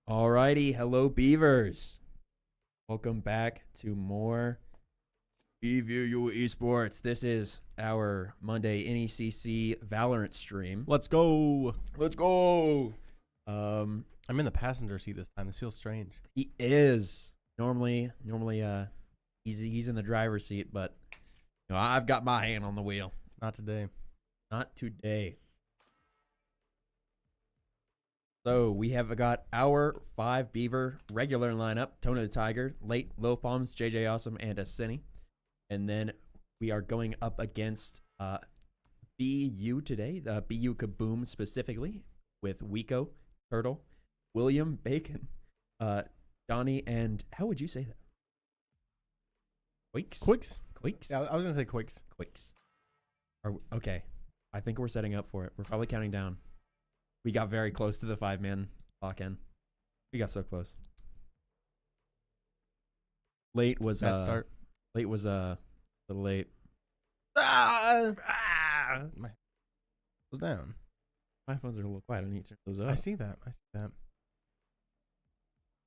Alrighty, hello Beavers. Welcome back to more BVU Esports. This is our Monday NECC Valorant stream. Let's go. Let's go. I'm in the passenger seat this time. This feels strange. He is normally he's in the driver's seat, but you know, I've got my hand on the wheel. Not today. Not today. So we have got our 5 Beaver regular lineup: Tony the Tiger, Late, Low Palms, JJ Awesome, and Asini. And then we are going up against BU today, the BU Kaboom specifically, with Wico, Turtle, William, Bacon, Donnie, and how would you say that? Quakes? Quakes? Yeah, I was going to say Quakes. Quakes. Okay. I think we're setting up for it. We're probably counting down. We got very close to the 5-man lock-in. We got so close. Late was start. Late was a little late. My was down. My phones are a little quiet. I need to turn those up. I see that.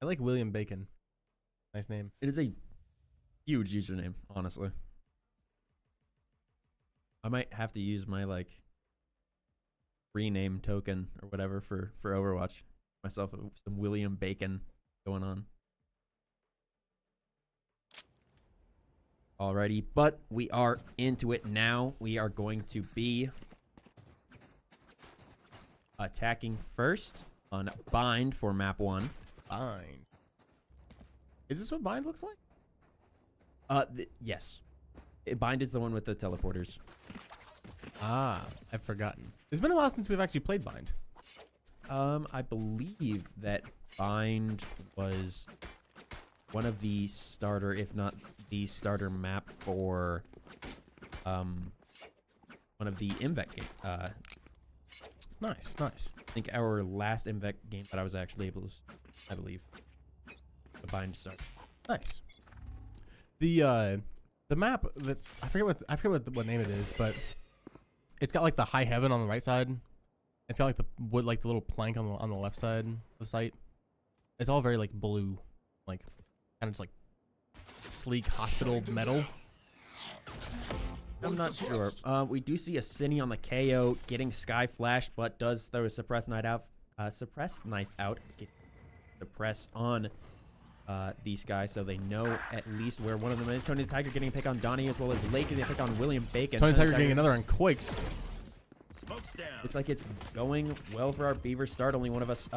I like William Bacon. Nice name. It is a huge username, honestly. I might have to use my rename token or whatever for Overwatch. Myself some William Bacon going on. Alrighty, but we are into it now. We are going to be attacking first on Bind for map 1. Bind. Is this what Bind looks like? Yes. Bind is the one with the teleporters. Ah, I've forgotten. It's been a while since we've actually played Bind. I believe that Bind was one of the starter, if not the starter map for one of the Invec games. Nice. I think our last Invec game that I was actually able to, I believe, the Bind start. Nice. The map that's I forget what name it is, but it's got like the high heaven on the right side. It's got like the wood, like the little plank on the left side of the site. It's all very like blue, like kind of just like sleek hospital metal. I'm not sure. We do see a Cine on the KO getting Sky Flash, but does throw a suppress knife out. Suppress on these guys, so they know at least where one of them is. Tony the Tiger getting a pick on Donnie, as well as Lake getting a pick on William Bacon. Tony the Tiger getting another on Quakes. Looks like it's going well for our Beaver start. Only one of us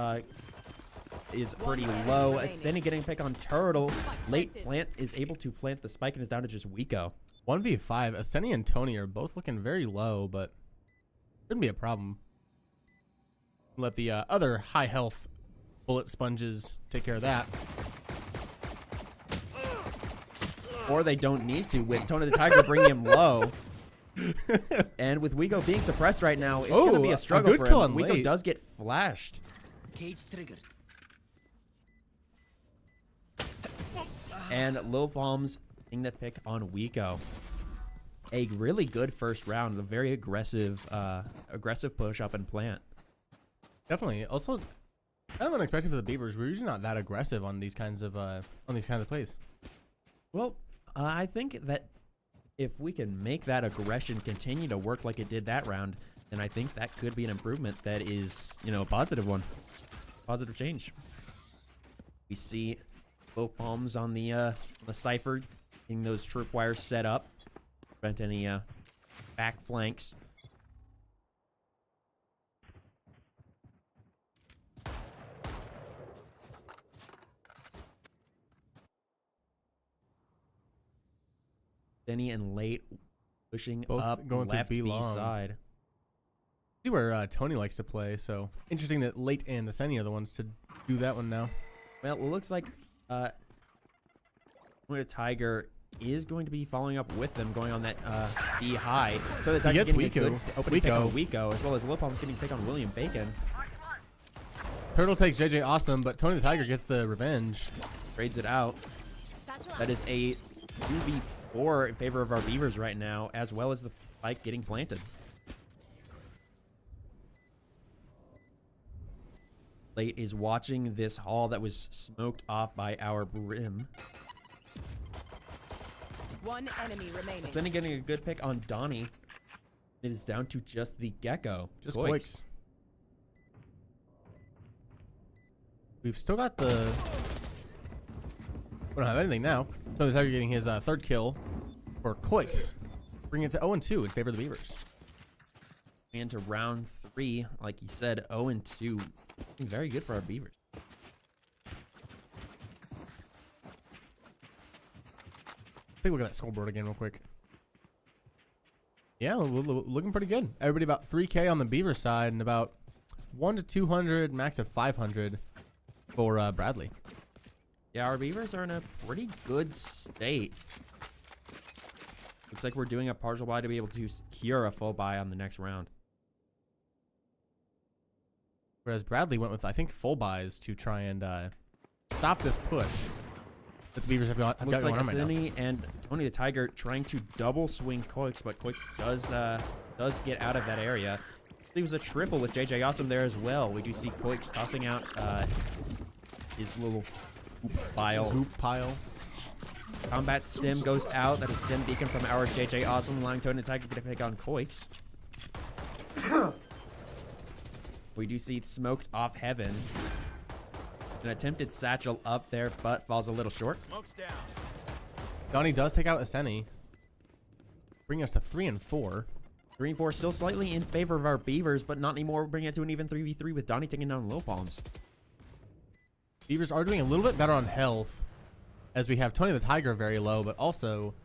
is pretty low. Ascending getting a pick on Turtle. Late plant is able to plant the spike and is down to just Wico. 1v5. Asceni and Tony are both looking very low, but shouldn't be a problem. Let the other high health bullet sponges take care of that. Or they don't need to, with Tony the Tiger bringing him low. And with Wico being suppressed right now, it's going to be a struggle for him. Wico does get flashed. Cage triggered. And Low Palms getting the pick on Wico. A really good first round. A very aggressive push up and plant. Definitely. Also, kind of unexpected for the Beavers. We're usually not that aggressive on these kinds of plays. Well, I think that if we can make that aggression continue to work like it did that round, then I think that could be an improvement that is, a positive one. Positive change. We see Low Palms on the Cypher, getting those tripwires set up. Prevent any back flanks. Denny and Late pushing Both up going left through B B long. side. See where Tony likes to play, so interesting that Late and Asceni are the ones to do that one now. Well, it looks like Tiger is going to be following up with them, going on that B high. So the Tiger getting a good opening pick on Wico, as well as Low Palms getting a pick on William Bacon. Turtle takes JJ Awesome, but Tony the Tiger gets the revenge. Trades it out. That is a 2v4 in favor of our Beavers right now, as well as the spike getting planted. Late is watching this hall that was smoked off by our Brim. One enemy remaining. Ascending getting a good pick on Donnie. It is down to just the Gecko. Just Quakes. We've still got the... We don't have anything now. So he's getting his third kill for Quakes. Bringing it to 0-2 in favor of the Beavers. And to round 3, like you said, 0-2. Very good for our Beavers. Take a look at that scoreboard again real quick. Yeah, looking pretty good. Everybody about 3K on the Beaver side and about 1 to 200, max of 500 for Bradley. Yeah, our Beavers are in a pretty good state. Looks like we're doing a partial buy to be able to secure a full buy on the next round. Whereas Bradley went with, I think, full buys to try and stop this push that the Beavers have got Looks going like on right now. Asini and Tony the Tiger trying to double swing Koix, but Koix does get out of that area. It was a triple with JJ Awesome there as well. We do see Koix tossing out his little hoop pile. Combat stim goes out. That is stim beacon from our JJ Awesome, allowing Tony the Tiger to get a pick on Koix. We do see smoked off heaven. An attempted satchel up there, but falls a little short. Smoke's down. Donnie does take out Aseni, bringing us to 3 and 4. 3 and 4 still slightly in favor of our Beavers, but not anymore. Bringing it to an even 3v3 with Donnie taking down Lil Palms. Beavers are doing a little bit better on health, as we have Tony the Tiger very low, but also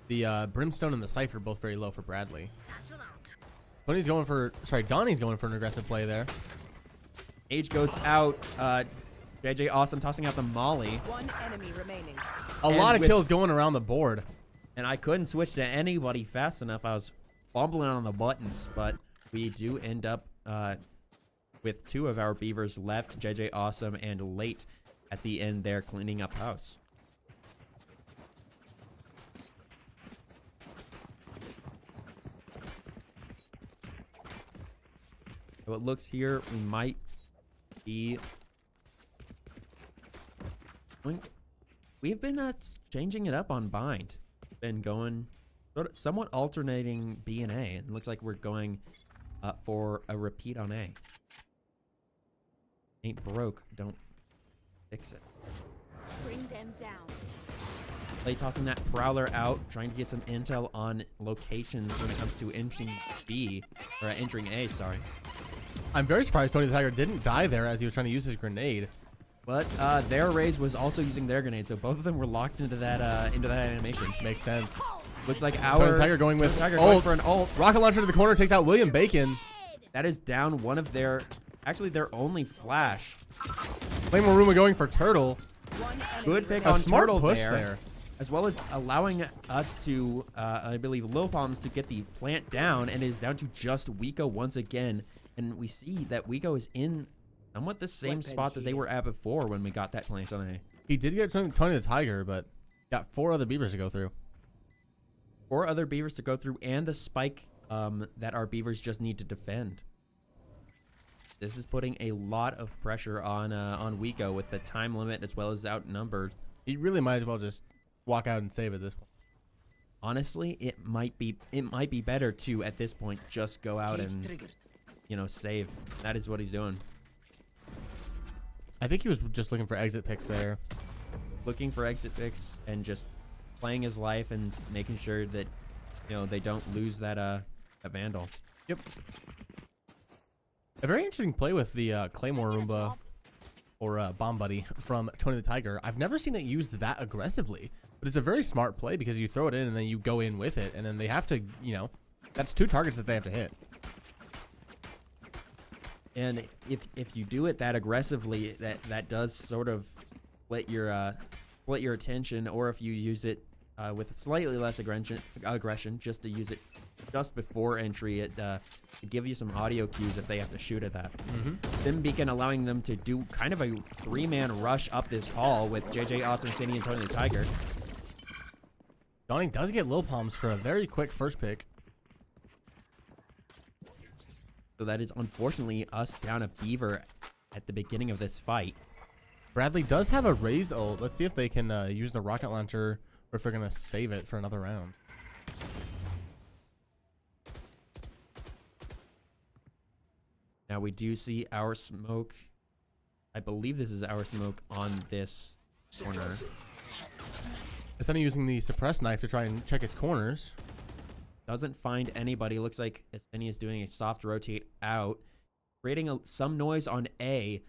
the Brimstone and the Cypher both very low for Bradley. Donnie's going for an aggressive play there. Age goes out. JJ Awesome tossing out the Molly. One enemy remaining. A lot of kills going around the board. And I couldn't switch to anybody fast enough. I was fumbling on the buttons, but we do end up with 2 of our Beavers left, JJ Awesome and Late at the end there cleaning up house. So it looks here we might be... We've been changing it up on Bind. Been going somewhat alternating B and A. It looks like we're going for a repeat on A. Ain't broke, don't fix it. Bring them down. Play tossing that Prowler out, trying to get some intel on locations when it comes to entering B, or entering A, sorry. I'm very surprised Tony the Tiger didn't die there as he was trying to use his grenade. But their Raze was also using their grenade, so both of them were locked into that animation. Makes sense. Looks like Tony the Tiger going with Tiger ult. going for an ult. Rocket launcher to the corner, takes out William Bacon. That is down one of their, actually their only flash. Flame Maruma going for Turtle. One enemy Good pick A on smart Turtle push there, as well as allowing us to, I believe, Lil Palms to get the plant down, and it is down to just Wiko once again. And we see that Wiko is in somewhat the same spot that they were at before when we got that plant on A. He did get Tony the Tiger, but got 4 other Beavers to go through. 4 other Beavers to go through, and the spike that our Beavers just need to defend. This is putting a lot of pressure on Wiko with the time limit as well as outnumbered. He really might as well just walk out and save at this point. Honestly, it might be better to at this point just go out and save. That is what he's doing. I think he was just looking for exit picks there. Looking for exit picks and just playing his life and making sure that they don't lose that Vandal. Yep. A very interesting play with the Claymore Roomba or Bomb Buddy from Tony the Tiger. I've never seen it used that aggressively, but it's a very smart play because you throw it in and then you go in with it, and then they have to, that's 2 targets that they have to hit. And if you do it that aggressively, that does sort of split your attention, or if you use it with slightly less aggression, just to use it just before entry, it give you some audio cues if they have to shoot at that. Stim Beacon allowing them to do kind of a 3-man rush up this hall with JJ Awesome, Cindy, and Tony the Tiger. Donnie does get Lil Palms for a very quick first pick. So that is unfortunately us down a Beaver at the beginning of this fight. Bradley does have a raised ult. Let's see if they can use the rocket launcher or if they're going to save it for another round. Now we do see our smoke. I believe this is our smoke on this corner. Asceni using the suppress knife to try and check his corners. Doesn't find anybody. Looks like Asceni is doing a soft rotate out, creating some noise on A,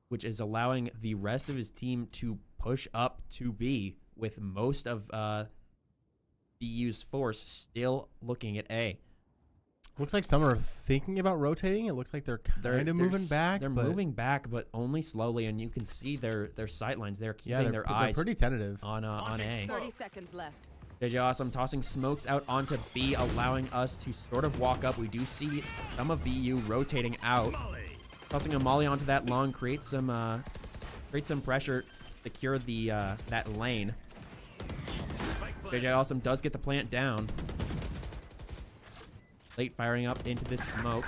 which is allowing the rest of his team to push up to B, with most of BU's force still looking at A. Looks like some are thinking about rotating. It looks like they're kind of moving back. They're moving back, but only slowly, and you can see their sight lines. They're keeping their eyes pretty tentative on A. 30 seconds left. JJ Awesome tossing smokes out onto B, allowing us to sort of walk up. We do see some of BU rotating out. Tossing a molly onto that long, create some pressure, secure the that lane. JJ Awesome does get the plant down. Late firing up into this smoke.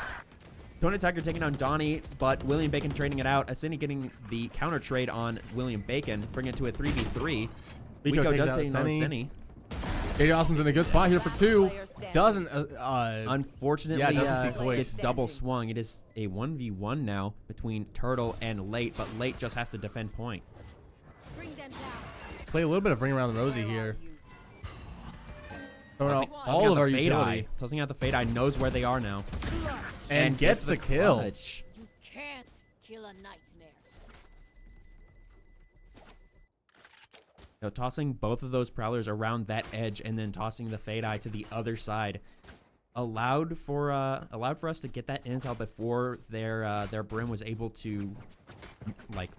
Tony Tiger taking down Donnie, but William Bacon trading it out. Asceni getting the counter trade on William Bacon, bringing it to a 3v3. Rico does take down Asceni. JJ Awesome's in a good spot here for 2. Doesn't unfortunately doesn't see Quake. gets double swung. It is a 1v1 now between Turtle and Late, but Late just has to defend point. Bring them down. Play a little bit of Ring Around the Rosie here. Throwing out Tossing all out of the our Fade utility. Eye. Tossing out the Fade Eye, knows where they are now. And gets the kill. clutch. You can't kill a nightmare. Now, tossing both of those Prowlers around that edge and then tossing the Fade Eye to the other side allowed for us to get that intel before their Brim was able to like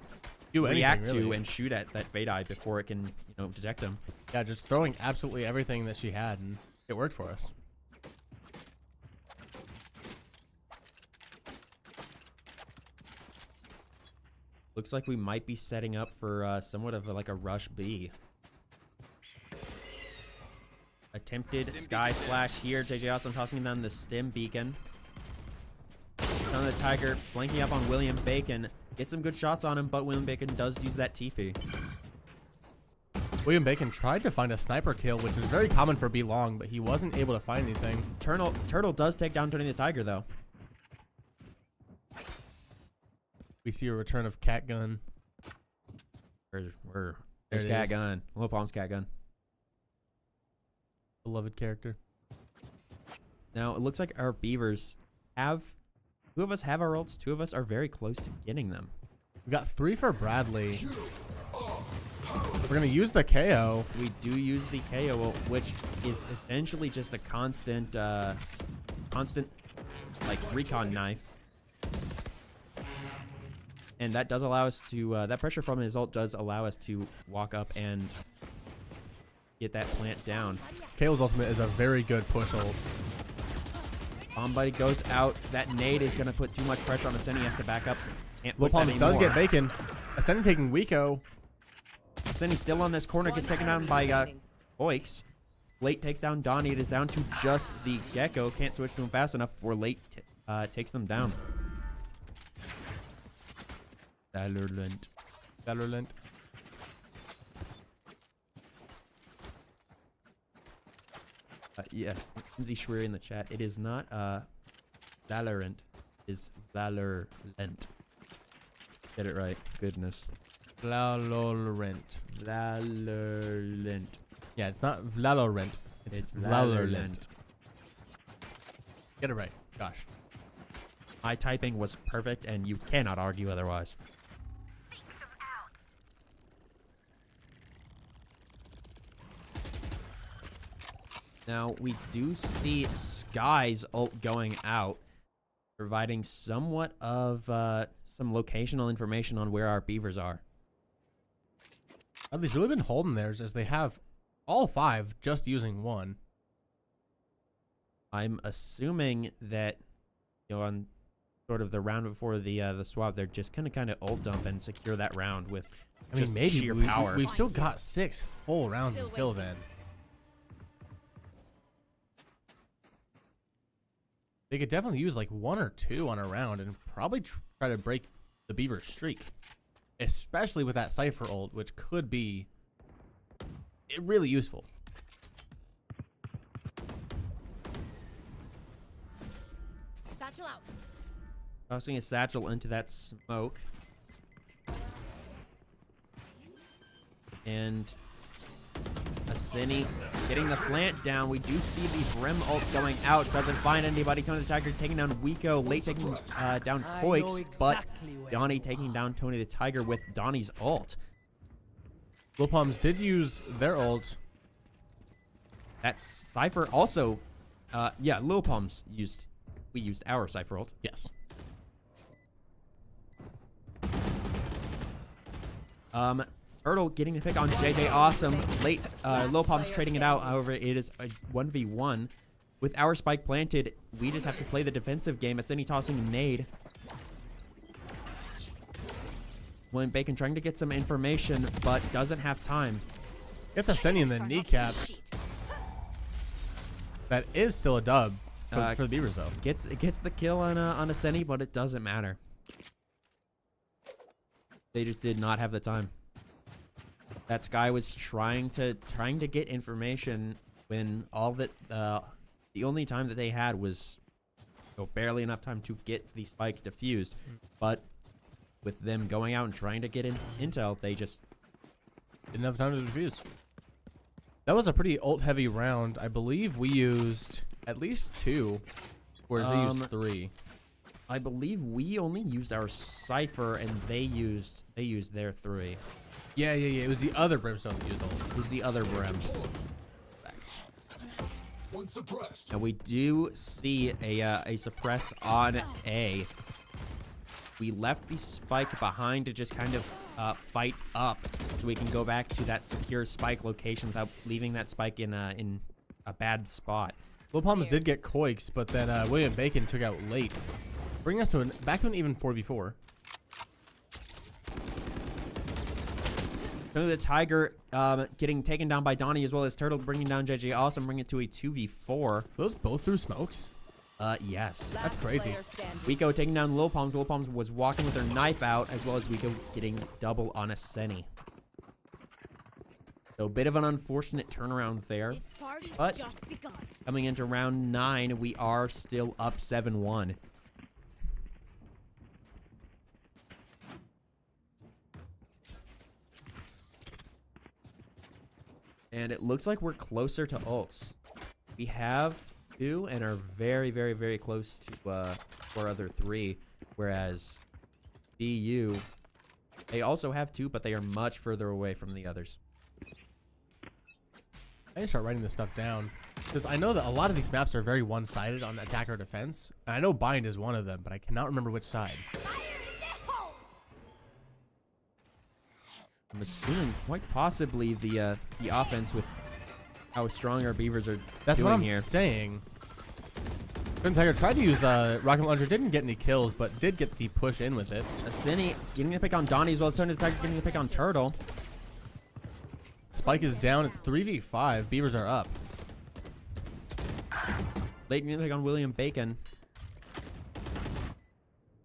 react to and shoot at that Fade Eye before it can detect him. Yeah, just throwing absolutely everything that she had, and it worked for us. Looks like we might be setting up for somewhat of a rush B. Attempted sky flash here. JJ Awesome tossing down the stim beacon. Down the Tiger, flanking up on William Bacon. Get some good shots on him, but William Bacon does use that TP. William Bacon tried to find a sniper kill, which is very common for B long, but he wasn't able to find anything. Turtle does take down Tony the Tiger, though. We see a return of Cat Gun. There's Cat Gun. Low Palms Cat Gun. Beloved character. Now, it looks like our Beavers have... 2 of us have our ults. 2 of us are very close to getting them. We got 3 for Bradley. We're going to use the KO. We do use the KO ult, which is essentially just a constant recon knife. And that does allow us to, that pressure from his ult does allow us to walk up and get that plant down. KO's ultimate is a very good push ult. Bomb Buddy goes out. That nade is going to put too much pressure on Asceni. He has to back up. Can't push that Palms does anymore. get Bacon. Asceni taking Wico. Asceni still on this corner. Gets taken down by Oix. Late takes down Donnie. It is down to just the Gecko. Can't switch to him fast enough before Late takes them down. Valorlant. Yes, Lindsay Schwery in the chat. It is not Valorant. It's Valorant. Get it right. Goodness. Vlalorlant. Valorant. Yeah, it's not Vlalorant. It's Vlalorlant. Get it right. Gosh. My typing was perfect, and you cannot argue otherwise. Now, we do see Sky's ult going out, providing somewhat of some locational information on where our Beavers are. They've really been holding theirs as they have all 5 just using 1. I'm assuming that, on sort of the round before the swap, they're just gonna kind of ult dump and secure that round with maybe sheer power. We've still got 6 full rounds until then. They could definitely use like 1 or 2 on a round and probably try to break the Beaver streak, especially with that Cypher ult, which could be really useful. Satchel out. Tossing a satchel into that smoke. And Asini getting the plant down. We do see the Brim ult going out. Doesn't find anybody. Tony the Tiger taking down Wiko. Late taking down Koix. But Donnie taking down Tony the Tiger with Donnie's ult. Lil Pums did use their ult. That Cypher also... yeah, Lil Pums used... We used our Cypher ult. Yes. Turtle getting the pick on JJ Awesome. Late, Lil Pumps trading it out. However, it is a 1v1. With our spike planted, we just have to play the defensive game. Asini tossing a nade. William Bacon trying to get some information, but doesn't have time. It's Asini in the kneecaps. That is still a dub for the Beavers, though. It gets the kill on Asini, but it doesn't matter. They just did not have the time. That Sky was trying to get information when all that the only time that they had was barely enough time to get the spike defused. But with them going out and trying to get intel, they just didn't have time to defuse. That was a pretty ult heavy round. I believe we used at least 2, whereas they used 3. I believe we only used our Cypher and they used their 3. Yeah. It was the other Brimstone that used ult. It was the other Brim. And we do see a suppress on A. We left the spike behind to just kind of fight up, so we can go back to that secure spike location without leaving that spike in a bad spot. Lil Palms did get Koix, but then William Bacon took out late, bringing us to back to an even 4v4. The Tiger getting taken down by Donnie as well as Turtle, bringing down JJ Awesome, bringing it to a 2v4. Those both through smokes? Yes. That's crazy. Wiko taking down Lil Palms. Lil Palms was walking with her knife out, as well as Wiko getting double on Asini. So a bit of an unfortunate turnaround there. But coming into round 9, we are still up 7-1. And it looks like we're closer to ults. We have 2 and are very, very, very close to our other 3. Whereas BU, they also have 2, but they are much further away from the others. I need to start writing this stuff down, because I know that a lot of these maps are very one-sided on attack or defense. And I know Bind is one of them, but I cannot remember which side. I'm assuming quite possibly the offense with how strong our Beavers are That's doing what I'm here. saying. Tiger tried to use Rocket Launcher, didn't get any kills, but did get the push in with it. Asini getting the pick on Donnie as well as Tony the Tiger getting the pick on Turtle. Spike is down. It's 3v5. Beavers are up. Late getting the pick on William Bacon.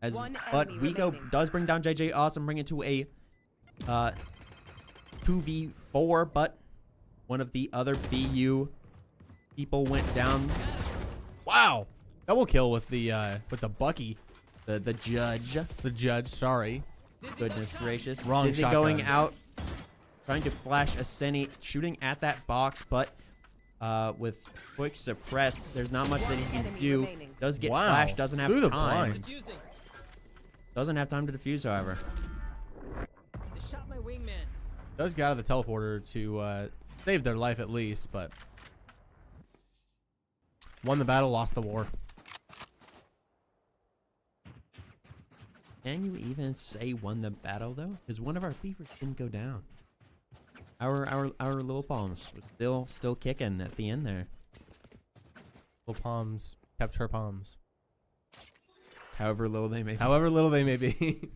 But Wiko does bring down JJ Awesome, bring it to a 2v4, but one of the other BU people went down. Wow. Double kill with the Bucky. The judge. The judge, sorry. Goodness gracious. Wrong Dizzy shotgun. going out, trying to flash Asini, shooting at that box, but with quick suppressed, there's not much that he can do. Does get flashed, doesn't have Through the time. blind. Doesn't have time to defuse, however. Does get out of the teleporter to save their life at least, but won the battle, lost the war. Can you even say won the battle though? Because one of our Beavers didn't go down. Our little palms was still kicking at the end there. Little palms kept her palms. However little they may be. However little they may be.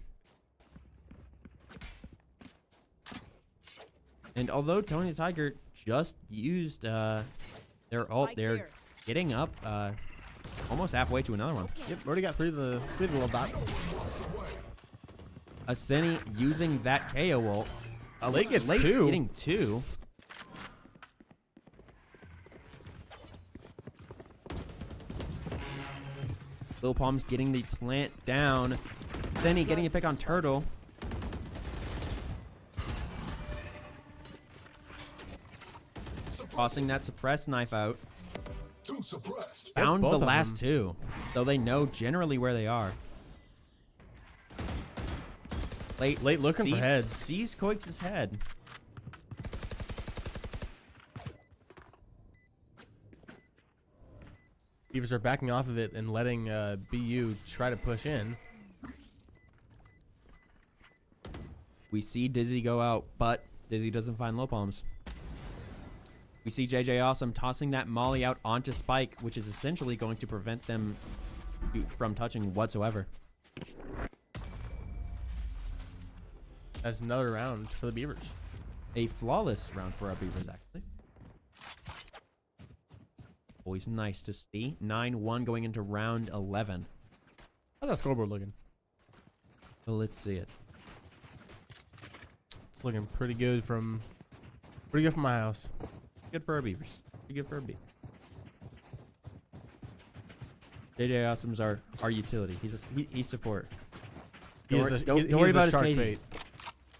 And although Tony the Tiger just used their ult, they're getting up almost halfway to another one. Yep, already got three of the little dots. Aseni using that KO ult. Late gets Late two. getting 2. Lil Palms getting the plant down. Aseni getting a pick on Turtle. Tossing that suppress knife out. Found both the of last them. 2. So they know generally where they are. Late looking for heads. Sees Koix's head. Beavers are backing off of it and letting BU try to push in. We see Dizzy go out, but Dizzy doesn't find Low Palms. We see JJ Awesome tossing that molly out onto Spike, which is essentially going to prevent them from touching whatsoever. That's another round for the Beavers. A flawless round for our Beavers, actually. Always nice to see. 9-1 going into round 11. How's that scoreboard looking? Well, let's see it. It's looking pretty good from my house. Good for our Beavers. Pretty good for our Beavers. JJ Awesome's our utility. He's support. Don't worry about his shark KD. bait.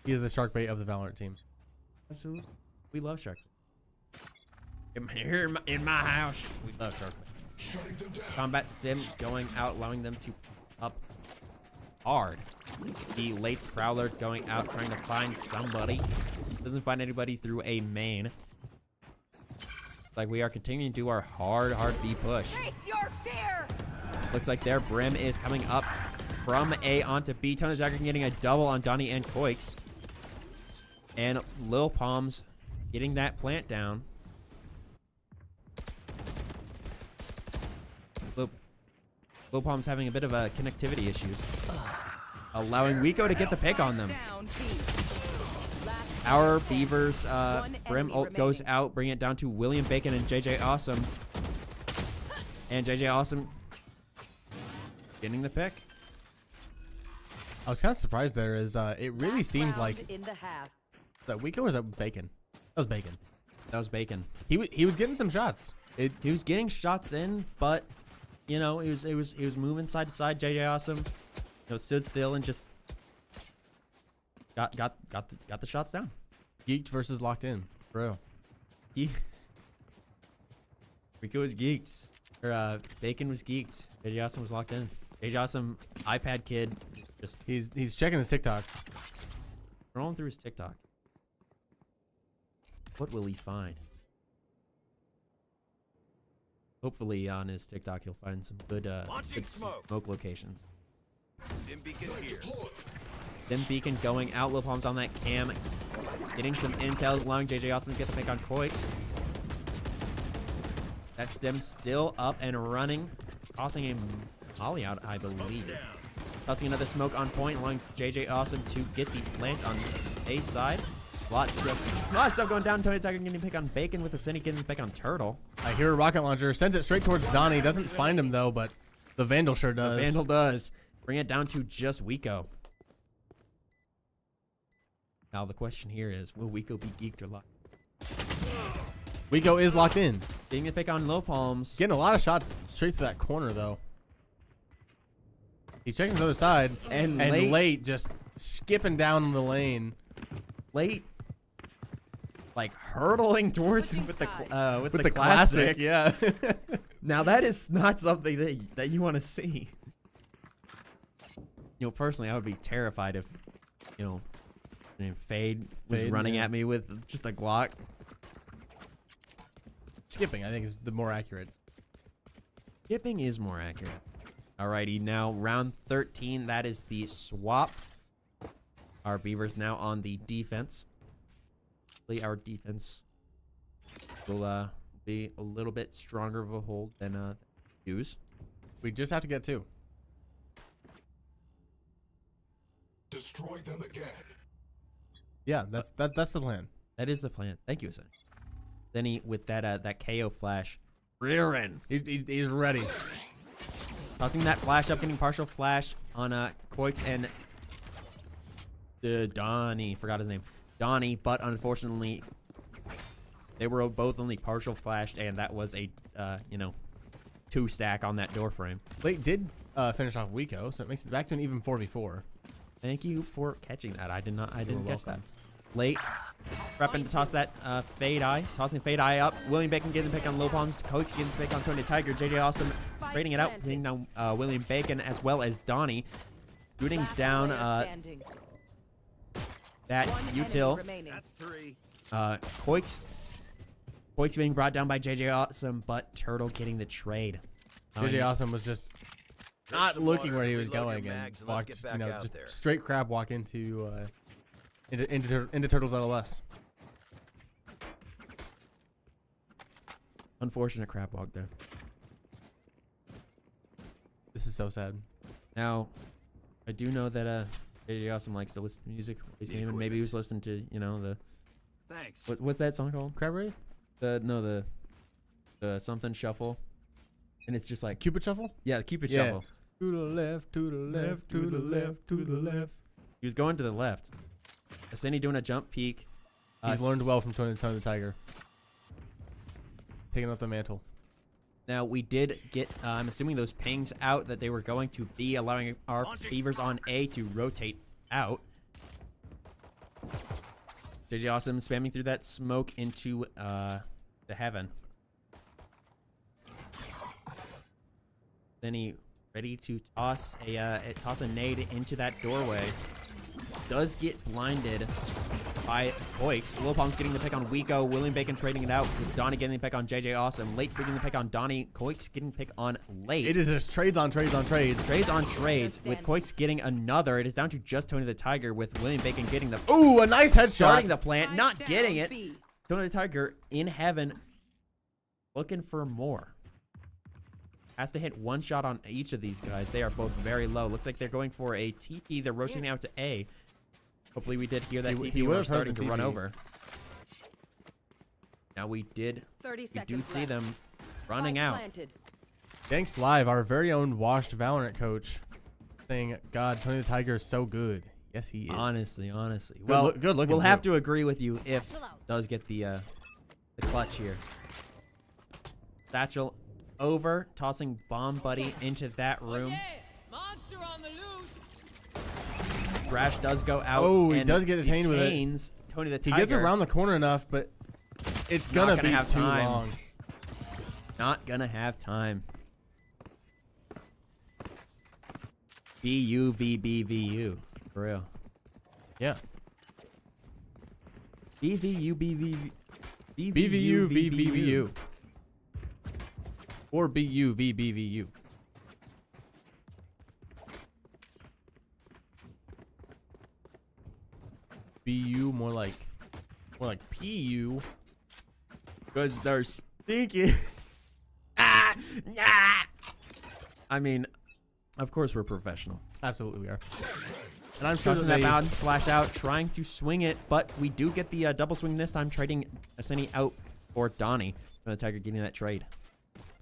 He is the shark bait of the Valorant team. Absolutely. We love shark. Here in my house, we love shark. Combat stim going out, allowing them to up hard. The late Prowler going out, trying to find somebody. Doesn't find anybody through a main. Like we are continuing to do our hard B push. Face your fear. Looks like their Brim is coming up from A onto B. Ton of Dagger getting a double on Donnie and Koix. And Lil Palms getting that plant down. Lil Palms having a bit of a connectivity issues. Allowing Wiko to get the pick on them. Our Beavers Brim ult goes out, bringing it down to William Bacon and JJ Awesome. And JJ Awesome getting the pick. I was kind of surprised there is it really seemed like in the half. that Wiko was that Bacon. That was Bacon. That was Bacon. He was getting some shots. He was getting shots in, but you know, he was moving side to side. JJ Awesome, stood still and just got the shots down. Geeked versus locked in, bro. Rico was geeked. Or Bacon was geeked. JJ Awesome was locked in. JJ Awesome, iPad kid, just He's checking his TikToks. scrolling through his TikTok. What will he find? Hopefully on his TikTok he'll find some good, good smoke locations. Dim beacon here. Then Beacon going out. Lil Palms on that cam. Getting some intel, allowing JJ Awesome to get the pick on Koix. That stem still up and running. Tossing a molly out, I believe. Tossing another smoke on point, allowing JJ Awesome to get the plant on A side. A lot of stuff going down. Tony Tiger getting a pick on Bacon with the Cindy getting the pick on Turtle. I hear a rocket launcher. Sends it straight towards Donnie. Doesn't find him though, but the Vandal sure does. The Vandal does. Bring it down to just Wiko. Now the question here is, will Wiko be geeked or locked? Wiko is locked in. Getting the pick on Low Palms. Getting a lot of shots straight to that corner though. He's checking the other side. And late just skipping down the lane. Late, like hurtling towards him with the classic. classic. Yeah. Now that is not something that you want to see. Personally, I would be terrified if, Fade was running at me with just a Glock. Skipping, I think, is the more accurate. Skipping is more accurate. Alrighty, now round 13. That is the swap. Our Beavers now on the defense. Hopefully our defense will be a little bit stronger of a hold than Hughes. We just have to get 2. Destroy them again. Yeah, that's the plan. That is the plan. Thank you, Asen. Then he with that KO flash, rearing. He's ready. Tossing that flash up, getting partial flash on Koix, and Donnie, forgot his name. Donnie, but unfortunately, they were both only partial flashed, and that was a, 2-stack on that door frame. Late did finish off Wico, so it makes it back to an even 4v4. Thank you for catching that. I didn't catch that. welcome. Late, prepping to toss that fade eye, tossing fade eye up. William Bacon getting the pick on Low Palms. Coach getting the pick on Tony Tiger. JJ Awesome trading it out, hitting down William Bacon as well as Donnie, shooting down that util. That's 3. Koik's being brought down by JJ Awesome, but Turtle getting the trade. JJ Awesome was just not some looking water, where he was reload your going and mags, and let's walked, get back out just there. straight crab walk into Turtles LOS. Unfortunate crap walk there. This is so sad. Now, I do know that JJ Awesome likes to listen to music. Maybe he was listening to the Thanks. what's that song called? Crab Rave? The something shuffle, and it's just like Cupid Shuffle? yeah, Cupid Yeah. shuffle. To the left, to the left, to the left, to the left. He was going to the left. Asceni doing a jump peek. He's learned well from Tony the Tiger. Picking up the mantle. Now we did get, I'm assuming those pings out that they were going to be allowing our Beavers on A to rotate out. JJ Awesome spamming through that smoke into the heaven. Then he ready to toss a nade into that doorway. Does get blinded by Koik's. Lil Palm's getting the pick on Wico. William Bacon trading it out with Donnie getting the pick on JJ Awesome. Late getting the pick on Donnie. Koik's getting the pick on Late. It is just trades on trades on trades. Trades on trades with Koik's getting another. It is down to just Tony the Tiger with William Bacon getting the Ooh, a nice headshot. starting the plant, not getting it. Tony the Tiger in heaven looking for more. Has to hit one shot on each of these guys. They are both very low. Looks like they're going for a TP. They're rotating out to A. Hopefully we did hear that TP when we're starting to run over. Now we do see them running out. Thanks Live, our very own washed Valorant coach, saying, God, Tony the Tiger is so good. Yes, he is. Honestly. Well, good looking. We'll have to agree with you if does get the clutch here. Satchel over, tossing Bomb Buddy into that room. Monster on the loose. Crash does go out. Oh, he and does get detained with it. detains Tony the He Tiger. gets around the corner enough, but it's gonna be have too time. long. Not gonna have time. BUVBVU. For real. Yeah. BVU. BVU VVU. Or BU VBVU. BU more like PU. Because they're stinky. I mean, of course we're professional. Absolutely we are. And I'm sure Tossing that that they, bound flash out, trying to swing it, but we do get the double swing this time, trading Asceni out for Donnie. The Tiger getting that trade.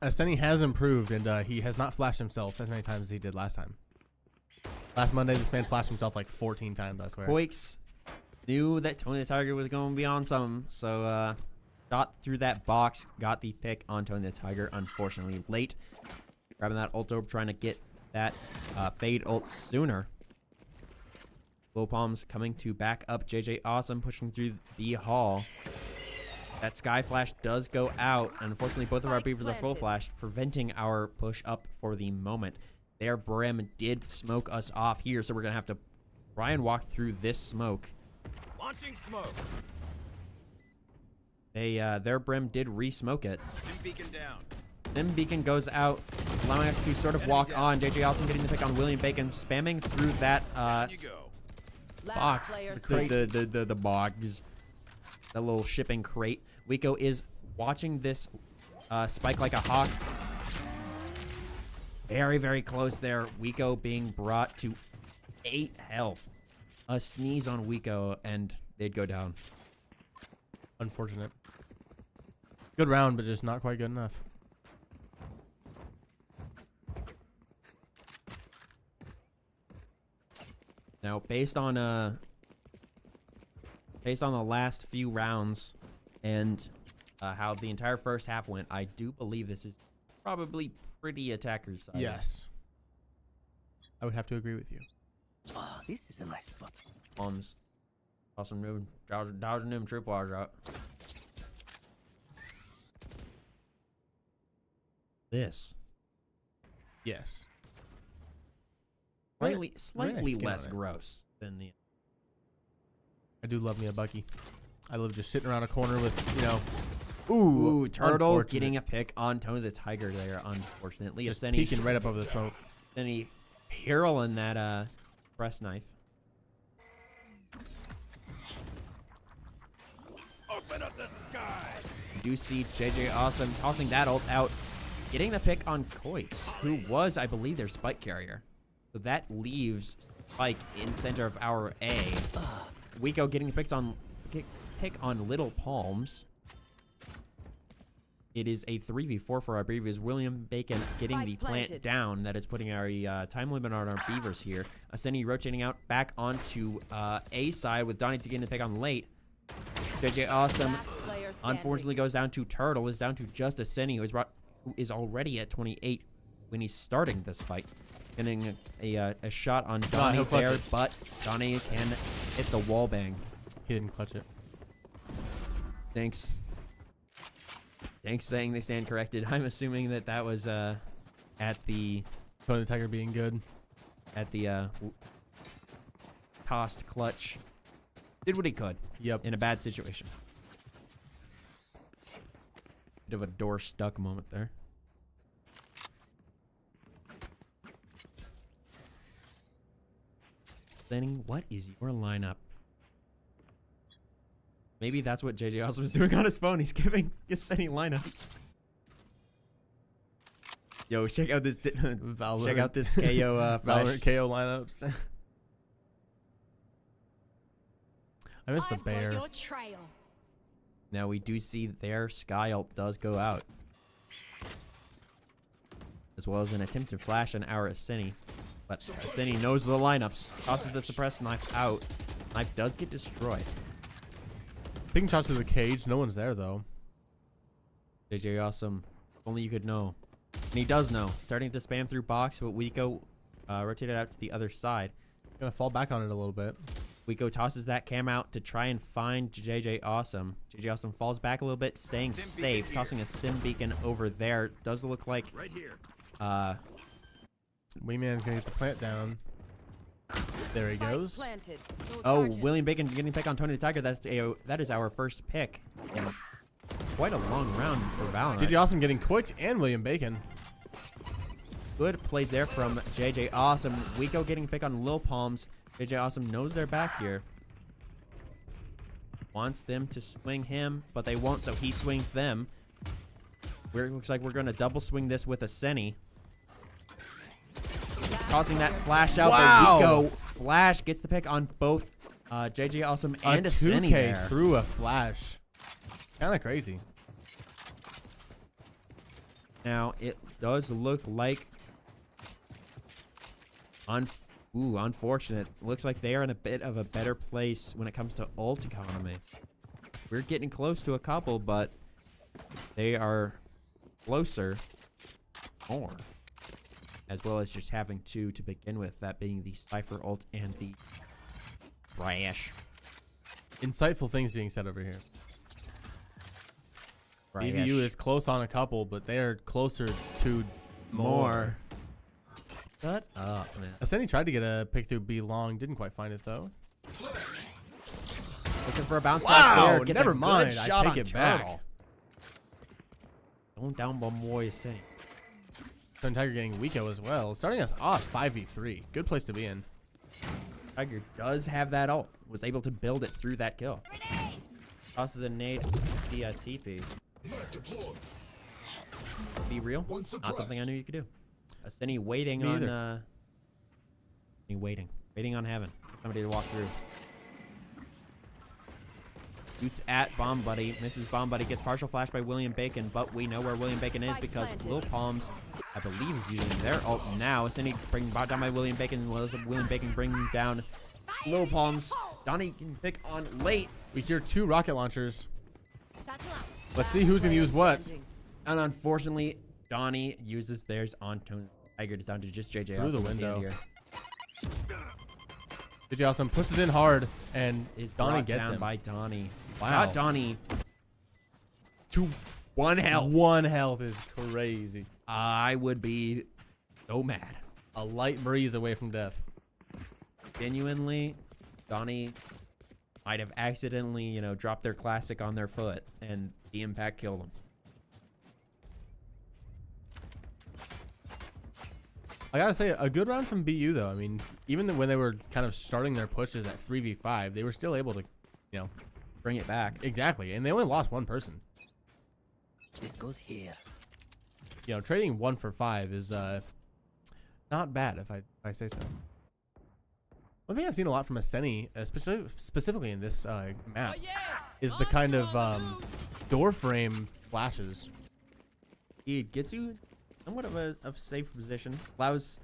Asceni has improved, and he has not flashed himself as many times as he did last time. Last Monday, this man flashed himself like 14 times, I swear. Koik's knew that Tony the Tiger was going to be on some, so shot through that box, got the pick on Tony the Tiger, unfortunately late. Grabbing that ult orb, trying to get that fade ult sooner. Low Palms coming to back up JJ Awesome, pushing through the hall. That Sky Flash does go out. Unfortunately, both of our Beavers are full flash, preventing our push up for the moment. Their Brim did smoke us off here, so we're going to have to try and walk through this smoke. Launching smoke. Their Brim did re-smoke it. Dim beacon down. Then Beacon goes out, allowing us to sort of walk on. JJ Awesome getting the pick on William Bacon, spamming through that You go. box, the box, that little shipping crate. Wico is watching this spike like a hawk. Very, very close there. Wico being brought to 8 health. A sneeze on Wico and they'd go down. Unfortunate. Good round, but just not quite good enough. Now, based on based on the last few rounds and how the entire first half went, I do believe this is probably pretty attacker's side. Yes. I would have to agree with you. Oh, this is a nice spot. Palms. Awesome new dodging new tripwires out. This. Yes. Slightly skin less on it. gross than the. I do love me a Bucky. I love just sitting around a corner with, you know. Ooh, Turtle unfortunate. getting a pick on Tony the Tiger there, unfortunately. Just Then peeking right up over the smoke. Then he hurling that press knife. Open up the sky. You do see JJ Awesome tossing that ult out, getting the pick on Koitz, who was, I believe, their spike carrier. So that leaves Spike in center of our A. Wiko getting the pick on Little Palms. It is a 3v4 for our Beavers. William Bacon getting Spike the plant planted. down. That is putting our time limit on our Beavers here. Asceni rotating out back onto A side with Donnie getting the pick on late. JJ Awesome Last player standing. unfortunately goes down to Turtle. Is down to just Asceni, who is already at 28 when he's starting this fight. Getting a shot on Donnie he'll clutch there, it. but Donnie can hit the wall bang. He didn't clutch it. Thanks. Thanks saying they stand corrected. I'm assuming that that was at the Tony the Tiger being good. tossed clutch. Did what he could Yep. in a bad situation. Bit of a door stuck moment there. Then what is your lineup? Maybe that's what JJ Awesome is doing on his phone. He's giving Asceni lineups. Yo, check out this. Check out this KO flash. Valorant KO lineups. I missed the I've got bear. your trail. Now we do see their Sky ult does go out. As well as an attempted flash on our Asceni. But Asceni knows the lineups. Tosses the suppressed knife out. Knife does get destroyed. Taking shots to the cage. No one's there, though. JJ Awesome. If only you could know. And he does know. Starting to spam through box, but Wiko rotated out to the other side. Gonna fall back on it a little bit. Wiko tosses that cam out to try and find JJ Awesome. JJ Awesome falls back a little bit, staying Stim beacon safe. here. Tossing a stim beacon over there. Does look like Right here. Wingman's gonna get the plant down. There he Spike goes. planted. No Oh, charges. William Bacon getting pick on Tony the Tiger. That is our first pick. In quite a long round for Valorant. JJ Awesome getting Koitz and William Bacon. Good play there from JJ Awesome. Wiko getting pick on Lil Palms. JJ Awesome knows they're back here. Wants them to swing him, but they won't, so he swings them. Looks like we're going to double swing this with Asceni. Tossing that flash out, Wow. but Wiko flash gets the pick on both JJ Awesome and a Asceni 2K there. through a flash. Kind of crazy. Now, it does look like... unfortunate. Looks like they are in a bit of a better place when it comes to ult economy. We're getting close to a couple, but they are closer more. As well as just having two to begin with, that being the Cypher ult and the Brash. Insightful things being said over here. BVU is close on a couple, but they are closer to more. Shut up, man. Asceni tried to get a pick through B long, didn't quite find it though. Looking for a bounce Wow, back there. Gets never a good mind, I shot take on it back. Turtle. Going down by Moy City. Sun Tiger getting Wiko as well, starting us off 5v3. Good place to be in. Tiger does have that ult. Was able to build it through that kill. Tosses a nade the TP. Net deployed. Be real? One Not suppressed. something I knew you could do. Asceni waiting Me on either. waiting on heaven. Somebody to walk through. Shoots at Bomb Buddy. Misses Bomb Buddy. Gets partial flash by William Bacon, but we know where William Bacon is Spike because planted. Lil Palms, I believe, is using their ult now. Asceni bring brought down by William Bacon. William Bacon bringing down Low palms. Donnie can pick on late. We hear 2 rocket launchers. Satchel out. Let's see who's gonna use what. And unfortunately, Donnie uses theirs on Tony Tiger. It's down to just JJ Through the Awesome at window. end here. JJ Awesome pushes in hard, and Is Donnie brought gets down him. by Donnie. Wow. Got Donnie to 1 health. 1 health is crazy. I would be so mad. A light breeze away from death. Genuinely, Donnie might have accidentally, dropped their classic on their foot, and the impact killed them. I gotta say, a good round from BU though. I mean, even when they were kind of starting their pushes at 3v5, they were still able to, Bring it back. exactly. And they only lost 1 person. This goes here. Trading 1 for 5 is not bad if I say so. One thing I've seen a lot from Asceni, specifically in this map, Oh, yeah. is the kind Monster of on the loose. door frame flashes. It gets you somewhat of a safe position. Allows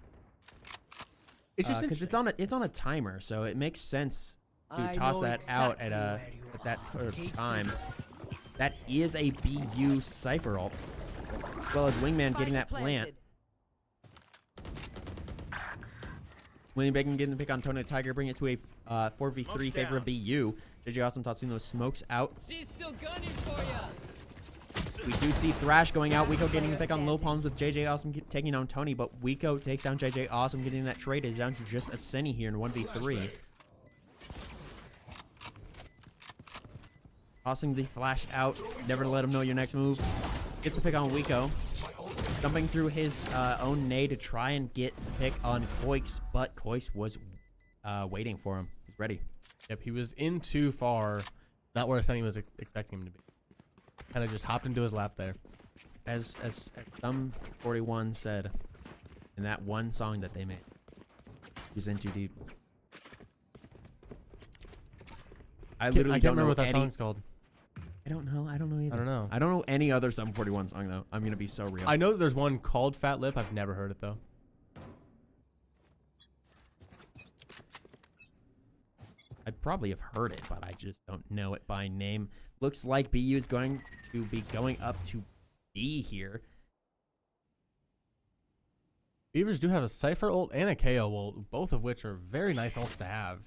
It's just because it's on a timer, so it makes sense to I toss know that out exactly where you at that are. sort of Cage time. That is a BU Cypher ult, as well as Wingman getting that plant. Wingman getting the pick on Tony the Tiger, bring it to a 4v3 favor of BU. JJ Awesome tossing those smokes out. She's still gunning for ya. We do see Thrash going out. Wiko getting the pick on low palms with JJ Awesome taking down Tony, but Wiko takes down JJ Awesome, getting that trade. Is down to just Asceni here in 1v3. Tossing the flash out. Never let him know your next move. Gets the pick on Wiko. Jumping through his own nade to try and get the pick on Koix, but Koix was waiting for him. He's ready. Yep, he was in too far, not where Asceni was expecting him to be. Kind of just hopped into his lap there. As some 41 said in that one song that they made, he's in too deep. I literally I can't don't remember know what that any, song's called. I don't know either. I don't know. I don't know any other Sum 41 song though. I'm gonna be so real. I know that there's one called Fat Lip. I've never heard it though. I probably have heard it, but I just don't know it by name. Looks like BU is going to be going up to B here. Beavers do have a Cypher ult and a KO ult, both of which are very nice ults to have.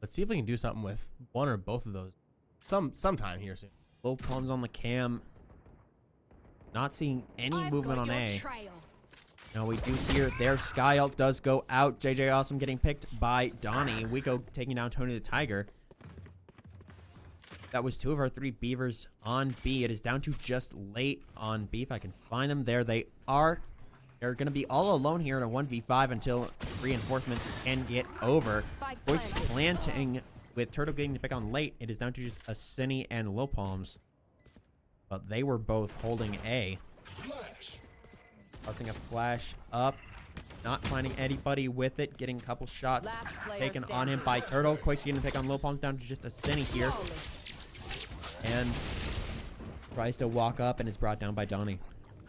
Let's see if we can do something with one or both of those sometime here soon. Low palms on the cam. Not seeing any I've movement got on your A. trail. Now we do hear their Sky ult does go out. JJ Awesome getting picked by Donnie. Wiko taking down Tony the Tiger. That was 2 of our 3 Beavers on B. It is down to just late on B. If I can find them, there they are. They're going to be all alone here in a 1v5 until reinforcements can get over. Spike Voice planted. planting with Turtle getting the pick on late. It is down to just Asceni and Low Palms. But they were both holding A. Flash. Tossing a flash up. Not finding anybody with it. Getting a couple shots Last player taken on standing. him by Turtle. Quake's getting the pick on Low Palms down to just Asceni here. And tries to walk up and is brought down by Donnie.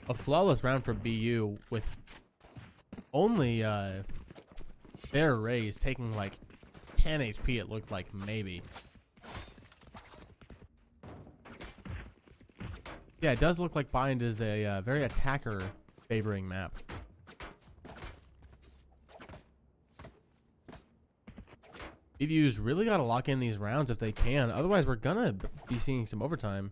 A flawless round for BU with only their raise taking like 10 HP. It looked like maybe. Yeah, it does look like Bind is a very attacker favoring map. BU's really got to lock in these rounds if they can. Otherwise, we're gonna be seeing some overtime.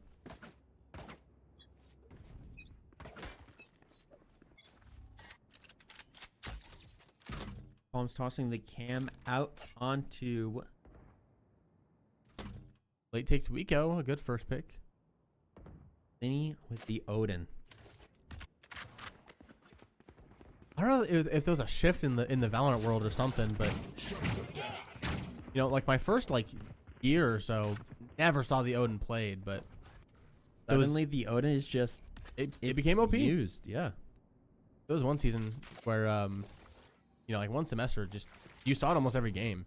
Palms tossing the cam out onto Late takes Wiko, a good first pick. Asceni with the Odin. I don't know if there was a shift in the Valorant world or something, but like my first year or so, never saw the Odin played, but there was- Suddenly the Odin is just it it's became OP. used. Yeah. There was one season where one semester just you saw it almost every game.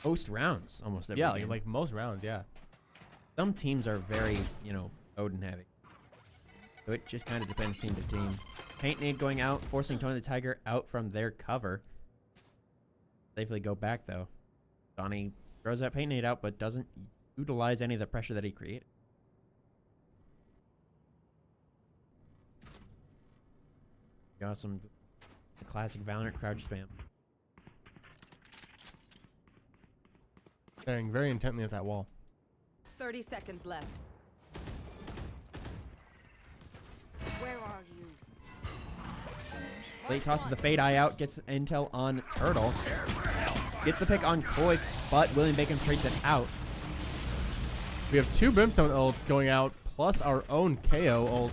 Most rounds almost every Yeah, game. like most rounds, yeah. Some teams are very, Odin heavy. So it just kind of depends team to team. Paint nade going out, forcing Tony the Tiger out from their cover. safely go back though. Donnie throws that paint nade out, but doesn't utilize any of the pressure that he created. Got some classic Valorant crouch spam. Staring very intently at that wall. 30 seconds left. Where are you? Late tosses the fade eye out, gets intel on Turtle. Gets the pick on Koix, but William Bacon trades it out. We have 2 Brimstone ults going out, plus our own KO ult.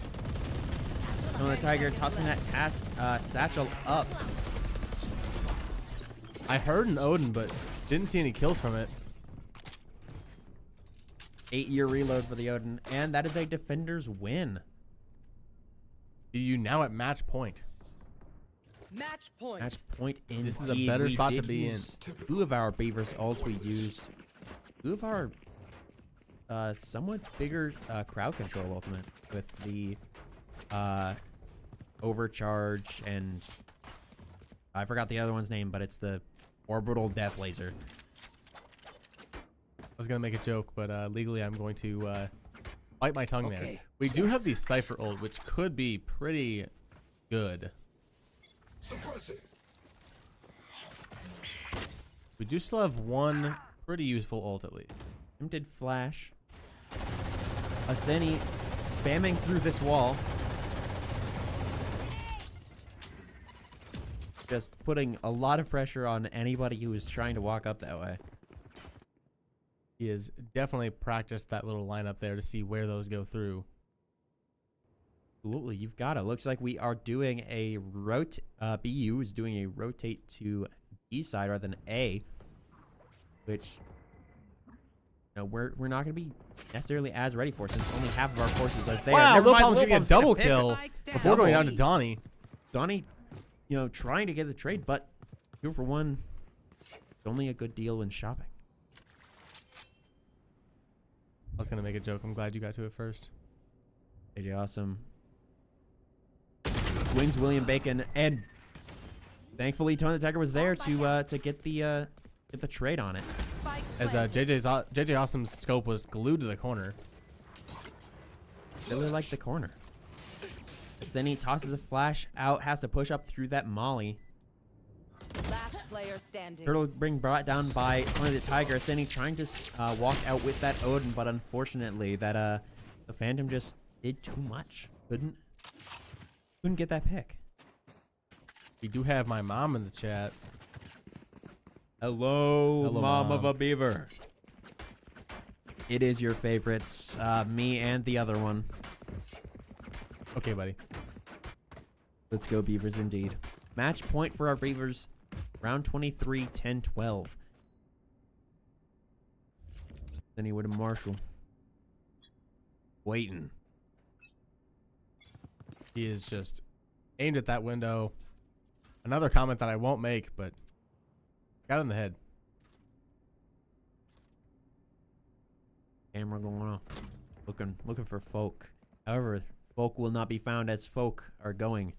So the Tiger tossing that satchel up. I heard an Odin, but didn't see any kills from it. 8-year reload for the Odin, and that is a defender's win. You now at match point. Match point. Match point indeed. This is a better We spot to did be in. use 2 of our Beavers ults. We used 2 of our somewhat bigger crowd control ultimate with the overcharge, and I forgot the other one's name, but it's the orbital death laser. I was gonna make a joke, but legally I'm going to bite my tongue there. Okay. We do have the Cypher ult, which could be pretty good. Suppress it. We do still have one pretty useful ult at least. Tempted flash. Aseni spamming through this wall. Just putting a lot of pressure on anybody who is trying to walk up that way. He has definitely practiced that little lineup there to see where those go through. Absolutely, you've got it. Looks like we are doing a BU is doing a rotate to B side rather than A, which we're not going to be necessarily as ready for since only half of our forces are there. Wow, Never Lil mind, Palm's Lil getting a Palm's gonna double pick. kill before going down to Donnie. Donnie, trying to get the trade, but 2 for 1. It's only a good deal when shopping. I was gonna make a joke. I'm glad you got to it first. AJ Awesome wins William Bacon, and thankfully Tony the Tiger was there to get the trade on it. As JJ Awesome's scope was glued to the corner. Really like the corner. Aseni tosses a flash out, has to push up through that molly. Last player standing. Turtle being brought down by Tony the Tiger. Aseni trying to walk out with that Odin, but unfortunately that the Phantom just did too much. Couldn't get that pick. We do have my mom in the chat. Hello, Hello, Mom of Mom. a Beaver. It is your favorites, me and the other one. Okay, buddy. Let's go Beavers indeed. Match point for our Beavers. Round 23, 10-12. Then he would have Marshall. Waiting. He is just aimed at that window. Another comment that I won't make, but got in the head. Camera going off. Looking for folk. However, folk will not be found as folk are going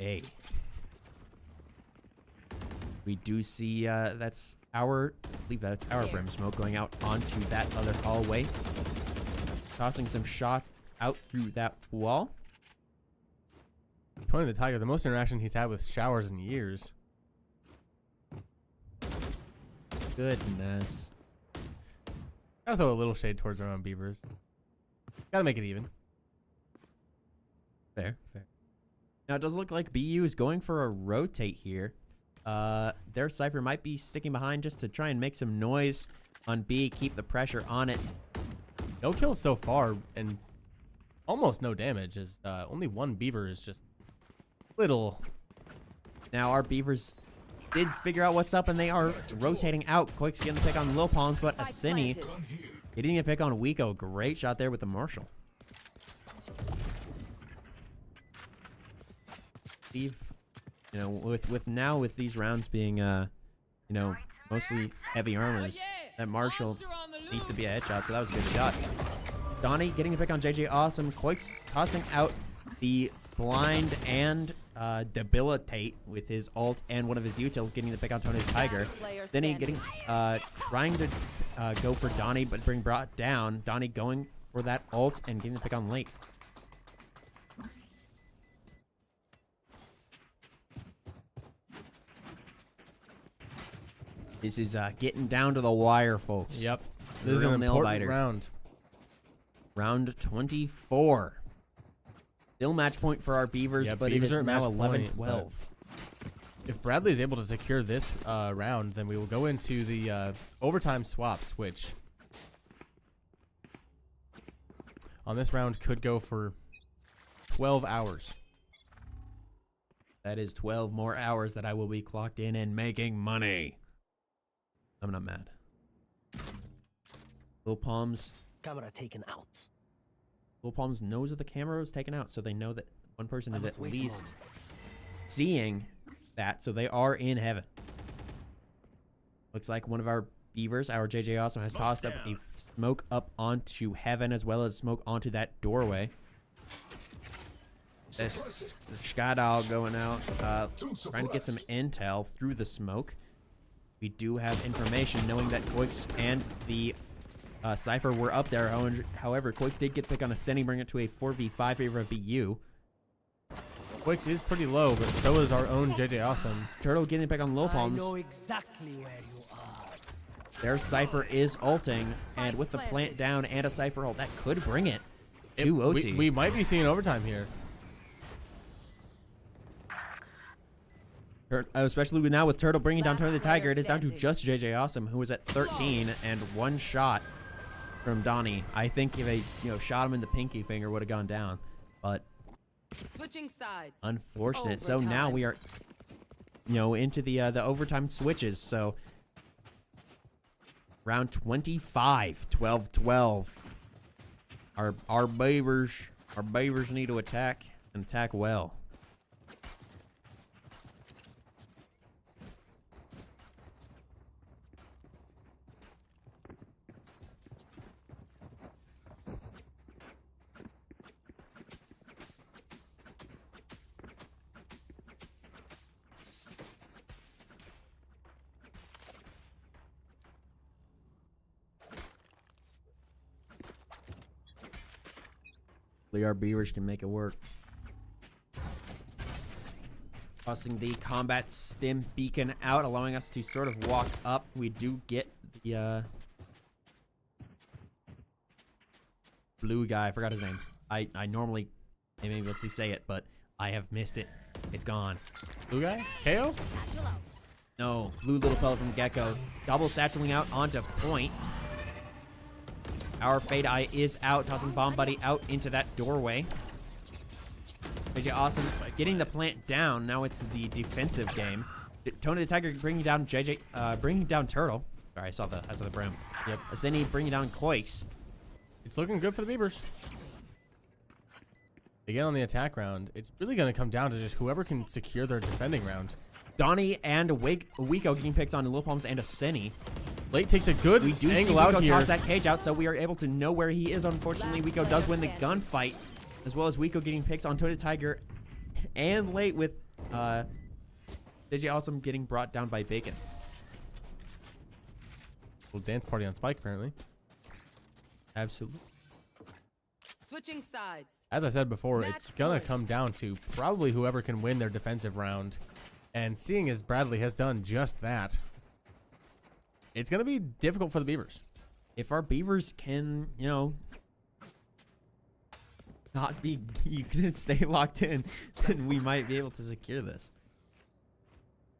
A. We do see that's our, I believe that's our brim smoke going out onto that other hallway. Tossing some shots out through that wall. Tony the Tiger, the most interaction he's had with showers in years. Goodness. Gotta throw a little shade towards our own Beavers. Gotta make it even. Fair. Now it does look like BU is going for a rotate here. Their Cypher might be sticking behind just to try and make some noise on B, keep the pressure on it. No kills so far, and almost no damage. As only one Beaver is just little. Now our Beavers did figure out what's up, and they are rotating out. Quick's getting the pick on Lil Palms, but Aseni getting a pick on Wiko. Great shot there with the Marshall. Steve, with these rounds being mostly heavy armors, that Marshall needs to be a headshot, so that was a good shot. Donnie getting a pick on JJ Awesome. Quakes tossing out the blind and debilitate with his ult and one of his utils getting the pick on Tony's Tiger. Then he getting trying to go for Donnie, but being brought down. Donnie going for that ult and getting the pick on late. This is getting down to the wire, folks. Yep. This is an important round. Round 24. Still match point for our Beavers, but it is now 11-12. If Bradley is able to secure this round, then we will go into the overtime swaps, which on this round could go for 12 hours. That is 12 more hours that I will be clocked in and making money. I'm not mad. Lil Palms. Camera taken out. Lil Palms knows that the camera was taken out, so they know that one person is at least seeing that, so they are in heaven. Looks like one of our Beavers, our JJ Awesome, has tossed up a smoke up onto heaven as well as smoke onto that doorway. This Sky Dog going out, trying to get some intel through the smoke. We do have information knowing that Koix and the Cypher were up there. However, Koix did get pick on a Senny, bring it to a 4v5 favor of BU. Koix is pretty low, but so is our own JJ Awesome. Turtle getting pick on Lil Palms. I know exactly where you are. Their Cypher is ulting, and with the plant down and a Cypher ult, that could bring it to OT. We might be seeing overtime here. Especially now with Turtle bringing down Tony the Tiger, it is down to just JJ Awesome, who was at 13 and one shot from Donnie. I think if they shot him in the pinky finger, would have gone down, but Switching sides. unfortunate. So now we are, into the overtime switches. So round 25, 12-12. Our Beavers need to attack and attack well. Our Beavers can make it work. Tossing the combat stim beacon out, allowing us to sort of walk up. We do get the blue guy. I forgot his name. I normally am able to say it, but I have missed it. It's gone. Blue guy? KO? No, blue little fella from Gecko. Double satcheling out onto point. Our Fade Eye is out, tossing Bomb Buddy out into that doorway. JJ Awesome getting the plant down. Now it's the defensive game. Tony the Tiger bringing down bringing down Turtle. Sorry, I saw the brim. Yep. Asceni bringing down Koix. It's looking good for the Beavers. Again on the attack round, it's really going to come down to just whoever can secure their defending round. Donnie and Wiko getting picked on Lil Palms and Asceni. Late takes a good angle out here. Toss that cage out, so we are able to know where he is. Unfortunately, Wiko does win the gunfight, as well as Wiko getting picks on Tony the Tiger, and Late with JJ Awesome getting brought down by Bacon. Little dance party on Spike, apparently. Absolutely. Switching sides. As I said before, it's gonna come down to probably whoever can win their defensive round, and seeing as Bradley has done just that, it's going to be difficult for the Beavers. If our Beavers can, not be, you can stay locked in, then we might be able to secure this.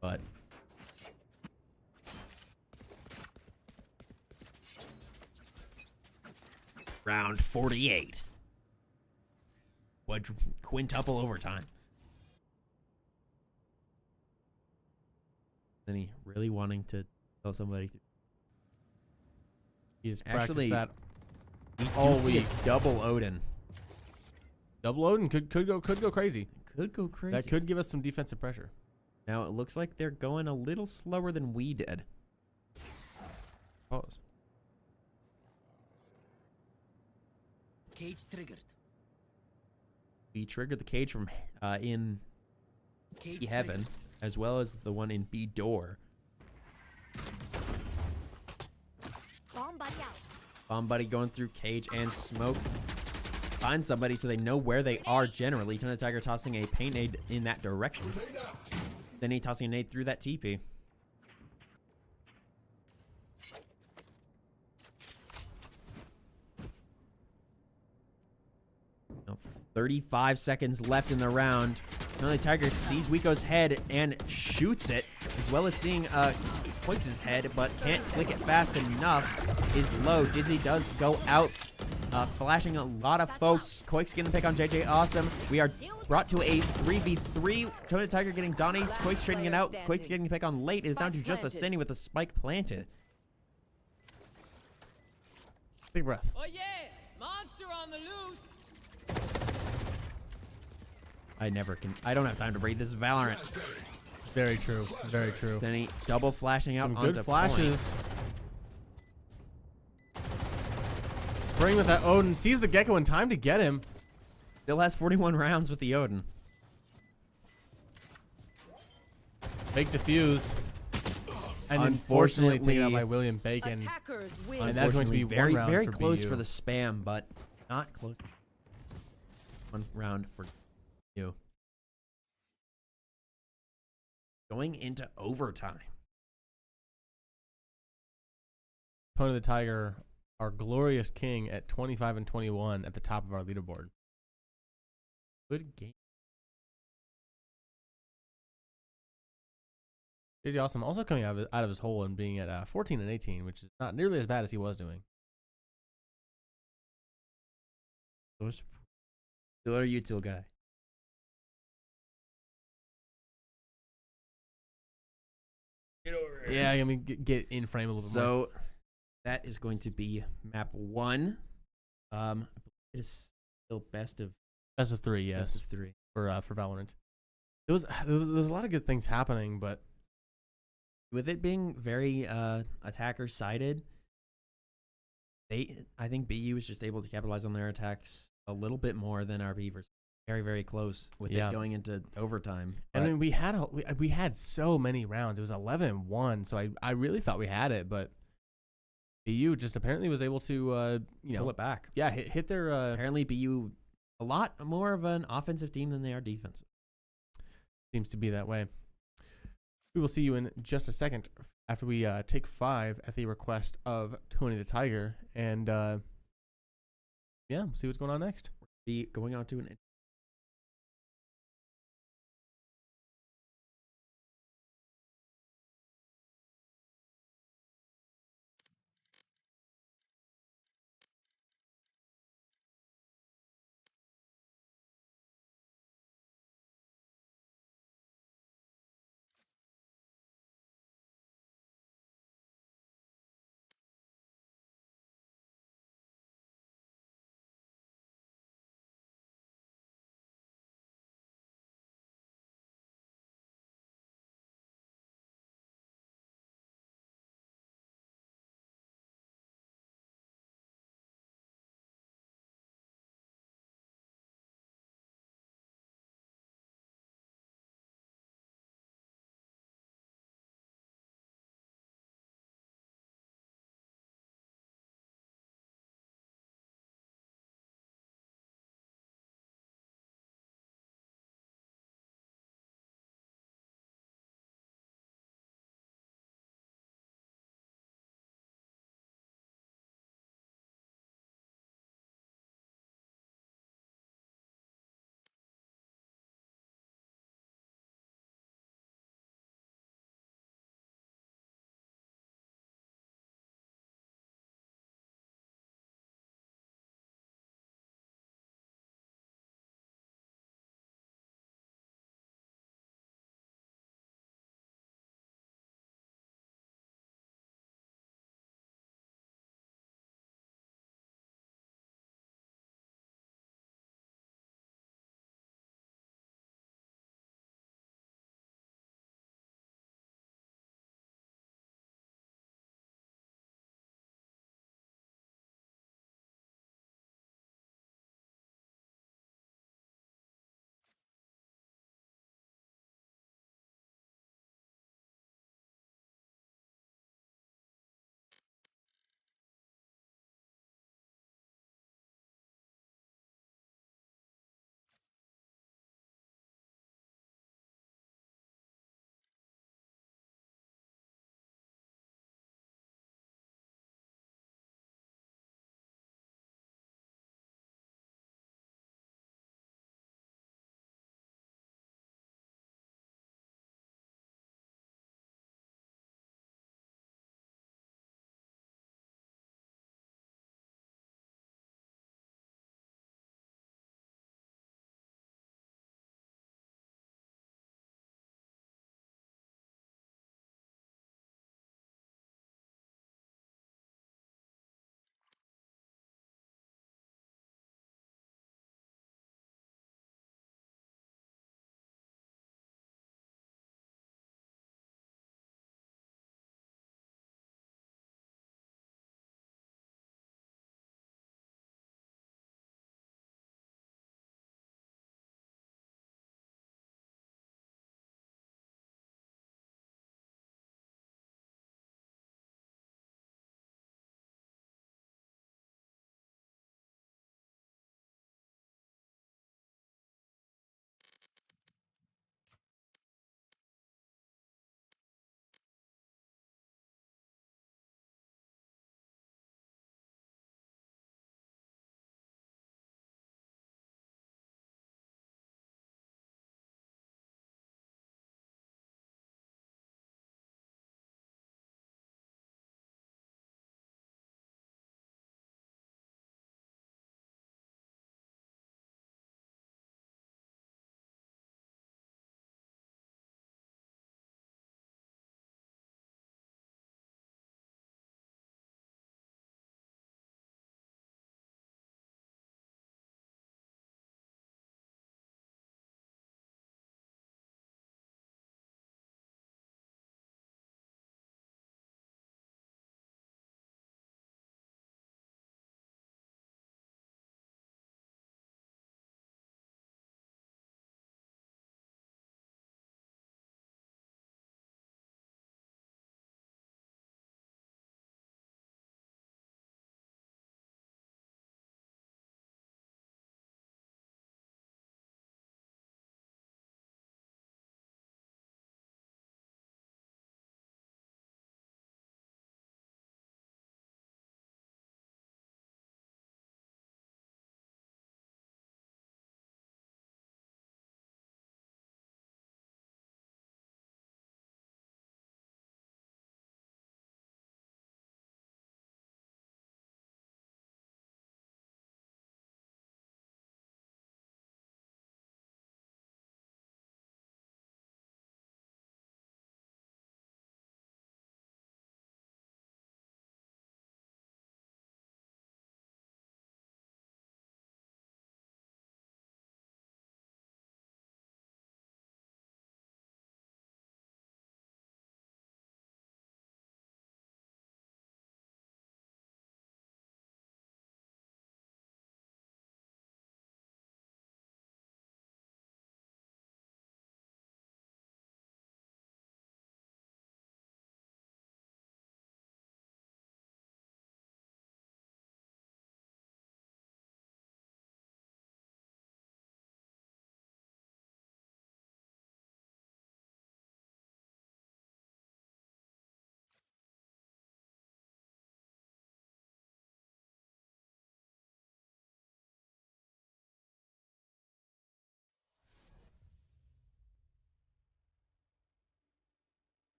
But round 48. Quintuple overtime. Then he really wanting to tell somebody. He has practiced that all week. Double Odin. Double Odin could go crazy. Could go crazy. That could give us some defensive pressure. Now it looks like they're going a little slower than we did. Pause. Cage triggered. We triggered the cage from in Cage B heaven, as well as the one in B door. Bomb buddy out. Bomb buddy going through cage and smoke. Find somebody so they know where they are generally. Tony the Tiger tossing a paint nade in that direction. Then he tossing a nade through that TP. Now, 35 seconds left in the round. Tony the Tiger sees Wiko's head and shoots it, as well as seeing Quakes' head, but can't flick it fast enough. Is low. Dizzy does go out, flashing a lot of folks. Quakes getting the pick on JJ Awesome. We are brought to a 3v3. Tony the Tiger getting Donnie. Quakes trading it out. Quakes getting the pick on late. It is down to just a Cindy with a spike planted. Big breath. Oh yeah! Monster on the loose! I don't have time to breathe. This is Valorant. Very true. Very true. Cindy double flashing out Some onto good flashes. Spraying with that Odin. Sees the Gecko in time to get him. Still has 41 rounds with the Odin. Fake defuse. And unfortunately taken out by William Bacon. Attackers win. And that's going to be very, one round very for close BU. for the spam, but not close. One round for you. Going into overtime. Tony the Tiger, our glorious king at 25 and 21 at the top of our leaderboard. Good game. JJ Awesome also coming out of his hole and being at 14 and 18, which is not nearly as bad as he was doing. Still our util guy. Get over here. Yeah, I mean, get in frame a little bit more. So that is going to be map 1. I believe it is still best of Best of 3, yes, best of 3. for Valorant. There's a lot of good things happening, but With it being very attacker sided, I think BU was just able to capitalize on their attacks a little bit more than our Beavers. Very, very close with it going into overtime. and then we had so many rounds. It was 11-1, so I really thought we had it, but BU just apparently was able to pull it back. yeah, hit their Apparently BU a lot more of an offensive team than they are defensive. seems to be that way. We will see you in just a second after we take 5 at the request of Tony the Tiger, and yeah, we'll see what's going on next. Be going on to an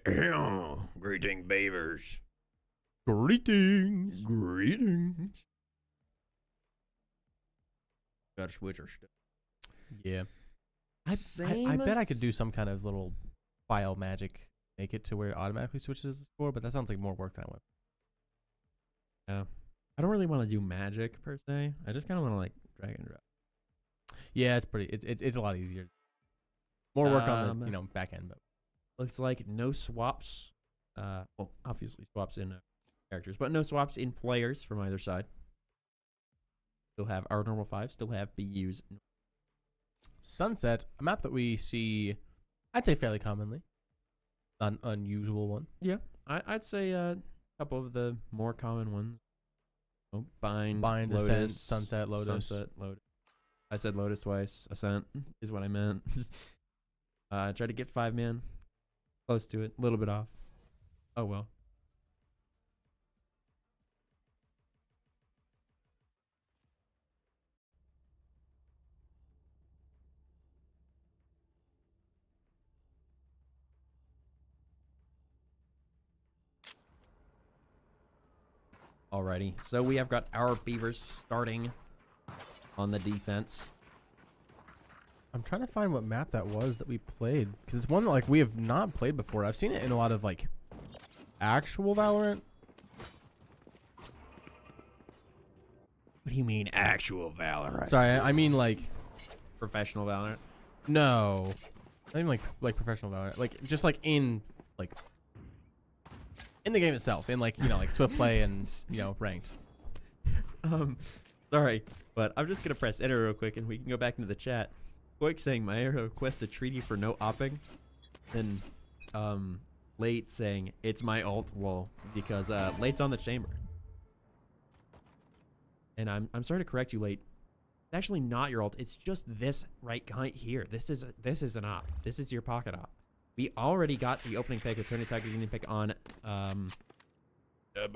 Greeting beavers. Greetings. Greetings. Gotta switch our stuff. Yeah. Same I bet I as- could do some kind of little file magic, make it to where it automatically switches the score, but that sounds like more work than I want. Yeah. I don't really want to do magic per se. I just kind of want to like drag and drop. Yeah, it's a lot easier. More work on the Um, back end, but Looks like no swaps. Well, obviously swaps in characters, but no swaps in players from either side. Still have our normal 5. Still have BU's. Sunset, a map that we see, I'd say fairly commonly, an unusual one. Yeah, I'd say a couple of the more common ones. Oh, Bind, Ascent, Lotus, Sunset, Lotus. Sunset, Lotus. I said Lotus twice. Ascent is what I meant. Try to get 5-man. Close to it. A little bit off. Oh, well. Alrighty, so we have got our Beavers starting on the defense. I'm trying to find what map that was that we played, because it's one that like we have not played before. I've seen it in a lot of like actual Valorant. What do you mean actual Valorant? Sorry, I mean like Professional Valorant? no, not even like professional Valorant. Like just like in the game itself, in like like Swift play and ranked. Sorry, but I'm just gonna press enter real quick and we can go back into the chat. Quick saying my request a treaty for no opping. Then Late saying it's my ult wall because Late's on the chamber. And I'm sorry to correct you, Late. It's actually not your ult. It's just this right here. This is an op. This is your pocket op. We already got the opening pick with turn attacker getting pick on their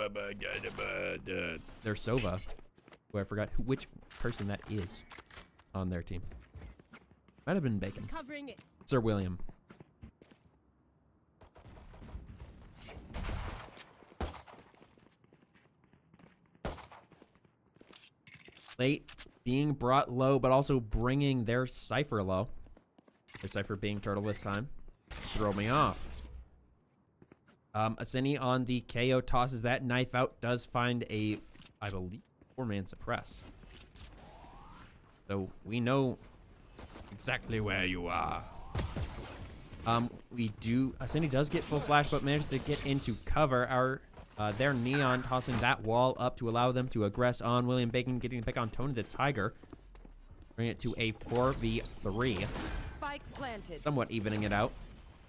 Sova, who I forgot which person that is on their team. Might have been Bacon. Covering it. Sir William. Late being brought low, but also bringing their Cypher low. Their Cypher being Turtle this time. Throw me off. Asini on the KO tosses that knife out. Does find a, I believe, 4-man suppress. So we know exactly where you are. Asini does get full flash, but manages to get into cover. Their Neon tossing that wall up to allow them to aggress on William Bacon, getting the pick on Tony the Tiger. Bring it to a 4v3. Spike planted. Somewhat evening it out.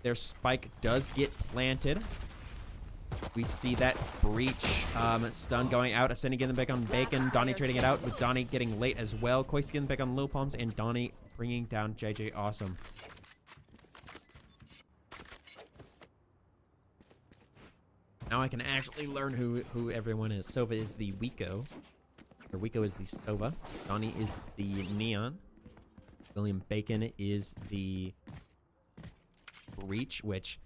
Their spike does get planted. We see that breach stun going out. Ascending getting the pick on Bacon. Donnie trading it out with Donnie getting late as well. Koi's getting the pick on Lil Palms and Donnie bringing down JJ Awesome. Now I can actually learn who everyone is. Sova is the Wiko. Or Wiko is the Sova. Donnie is the Neon. William Bacon is the Breach, which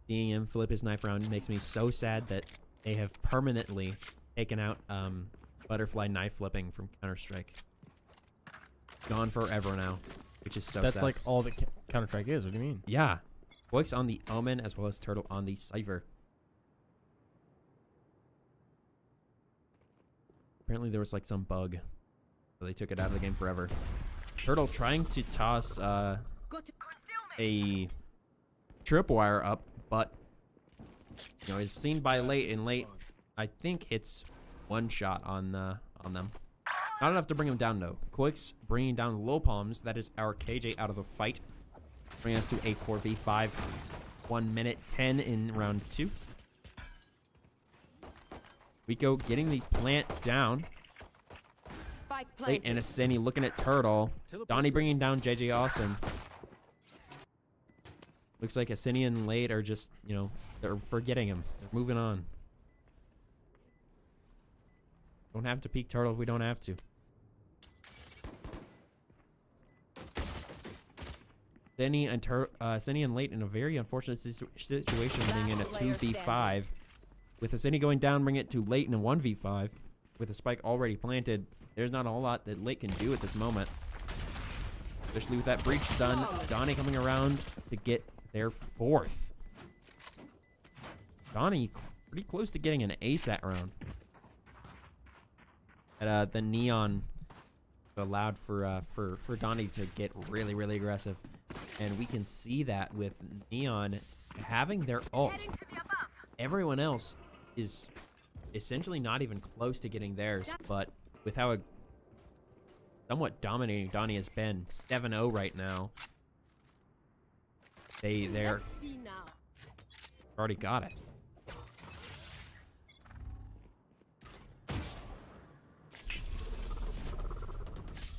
seeing him flip his knife around makes me so sad that they have permanently taken out butterfly knife flipping from Counter-Strike. Gone forever now, which is so sad. That's like all that Counter-Strike is. What do you mean? Yeah. Voice on the Omen as well as Turtle on the Cypher. Apparently there was like some bug, so they took it out of the game forever. Turtle trying to toss a tripwire up, but is seen by Late, and Late I think hits one shot on them. Not enough to bring him down though. Quick's bringing down Low Palms. That is our KJ out of the fight, bringing us to a 4v5. 1 minute 10 in round 2. Wiko getting the plant down. Spike Late planted. and Asceni looking at Turtle. Donnie bringing down JJ Awesome. Looks like Asceni and Late are just, they're forgetting him. They're moving on. Don't have to peek Turtle if we don't have to. Senny and Late in a very unfortunate situation, winning in a 2v5. With a Senny going down, bring it to Late in a 1v5. With a spike already planted, there's not a whole lot that Late can do at this moment. Especially with that breach done. Donnie coming around to get their 4th. Donnie pretty close to getting an ace that round. And, the Neon allowed for Donnie to get really, really aggressive. And we can see that with Neon having their ult. Everyone else is essentially not even close to getting theirs, but with how somewhat dominating Donnie has been, 7-0 right now, they're already got it.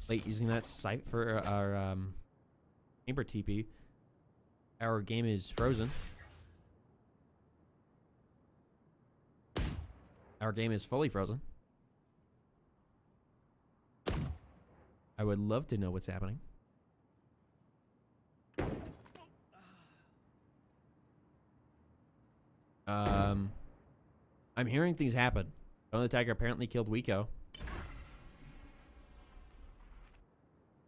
Late using that site for our chamber TP. Our game is frozen. Our game is fully frozen. I would love to know what's happening. I'm hearing things happen. The Tiger apparently killed Wiko.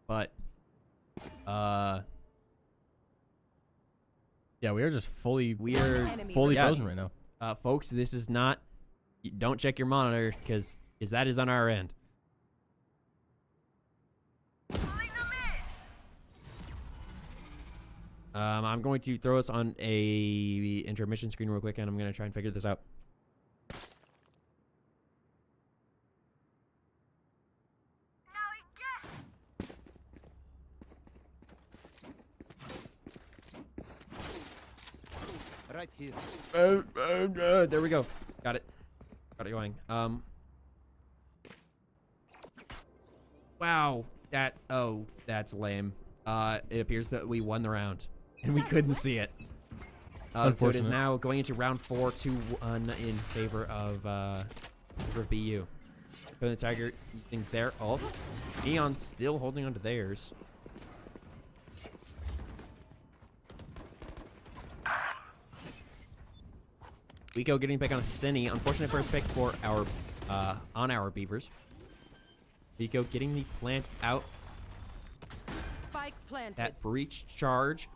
But, yeah, we are just fully Enemy frozen right now. folks, this is not. Don't check your monitor because that is on our end. I'm going to throw us on a intermission screen real quick, and I'm going to try and figure this out. Right here. There we go. Got it. Got it going. Wow. That's lame. It appears that we won the round, and we couldn't see it. So it is now going into round 4, 2-1 in favor of BU. The Tiger using their ult. Neon still holding on to theirs. Wiko getting pick on a Senny. Unfortunate first pick for our on our Beavers. Wiko getting the plant out. Spike planted. That breach charge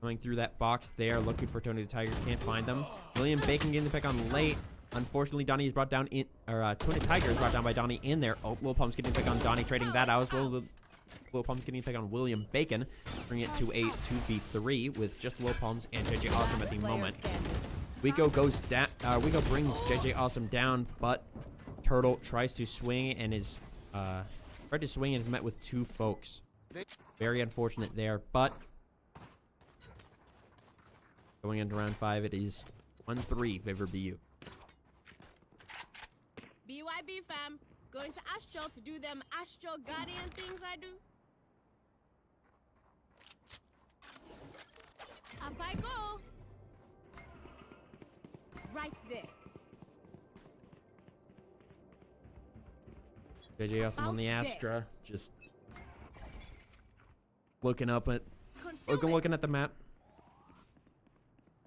coming through that box there, looking for Tony the Tiger. Can't find them. William Bacon getting the pick on Late. Unfortunately, Donnie is brought down in, or Tony Tiger is brought down by Donnie in there. Oh, Lil Pump's getting the pick on Donnie, trading that out as well. Lil Pump's getting the pick on William Bacon, bringing it to a 2v3 with just Lil Pump's and JJ Awesome at the moment. Wiko goes down. Wiko brings JJ Awesome down, but Turtle tries to swing and is met with 2 folks. Very unfortunate there, but going into round 5, it is 1-3 favor BU. BYB fam, going to Astral to do them Astral Guardian things I do. Up I go. Right there. JJ Awesome on the Astra, just looking up at, looking at the map,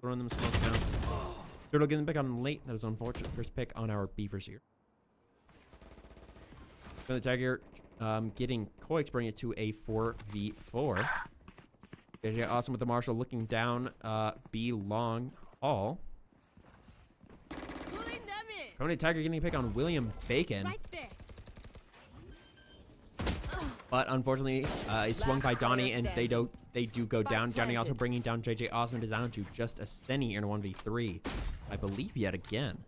throwing them smoke down. Turtle getting the pick on Late. That was unfortunate first pick on our Beavers here. For the Tiger, getting Koix, bring it to a 4v4. JJ Awesome with the Marshall looking down. B long hall. Pulling them in. Tony Tiger getting a pick on William Bacon. Right there. But unfortunately, he swung by Donnie, and they do go down. Donnie also bringing down JJ Awesome down to just a Senny in a 1v3, I believe, yet again.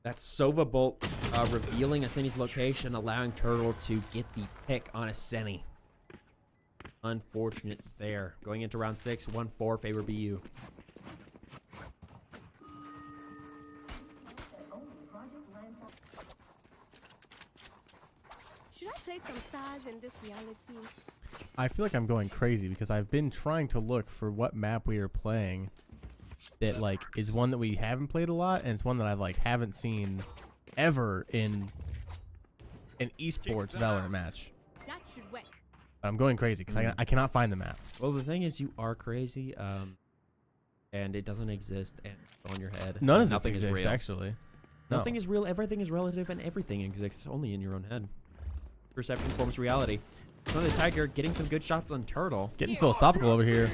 That's Sova Bolt revealing a Senny's location, allowing Turtle to get the pick on a Senny. Unfortunate there. Going into round 6, 1-4 favor BU. Should I play some stars in this reality? I feel like I'm going crazy because I've been trying to look for what map we are playing, that like is one that we haven't played a lot, and it's one that I like haven't seen ever in an esports Valorant match. That should work. But I'm going crazy because I cannot find the map. Well, the thing is, you are crazy, and it doesn't exist, and it's on your head. None of this Nothing is exists real. actually. No. Nothing is real. Everything is relative, and everything exists only in your own head. Perception forms reality. So the Tiger getting some good shots on Turtle. Getting philosophical over here.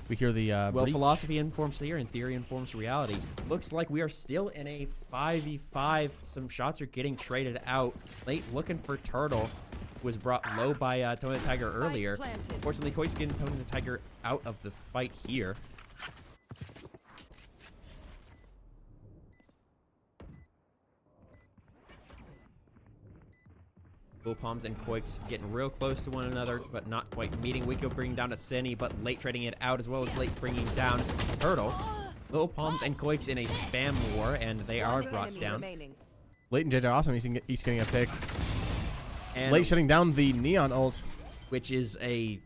We hear the Well, breach. philosophy informs theory, and theory informs reality. Looks like we are still in a 5v5. Some shots are getting traded out. Late looking for Turtle. Was brought low by Tony the Tiger earlier. planted. Fortunately, Koi's getting Tony the Tiger out of the fight here. Bull Palms and Koiks getting real close to one another, but not quite meeting. Wiko bringing down a Cine, but Late trading it out, as well as Late bringing down Turtle. Lil Palms and Koiks in a spam war, and they are brought Enemy down. remaining. Late and JJ Awesome each getting a pick. And Late shutting down the Neon ult. which is a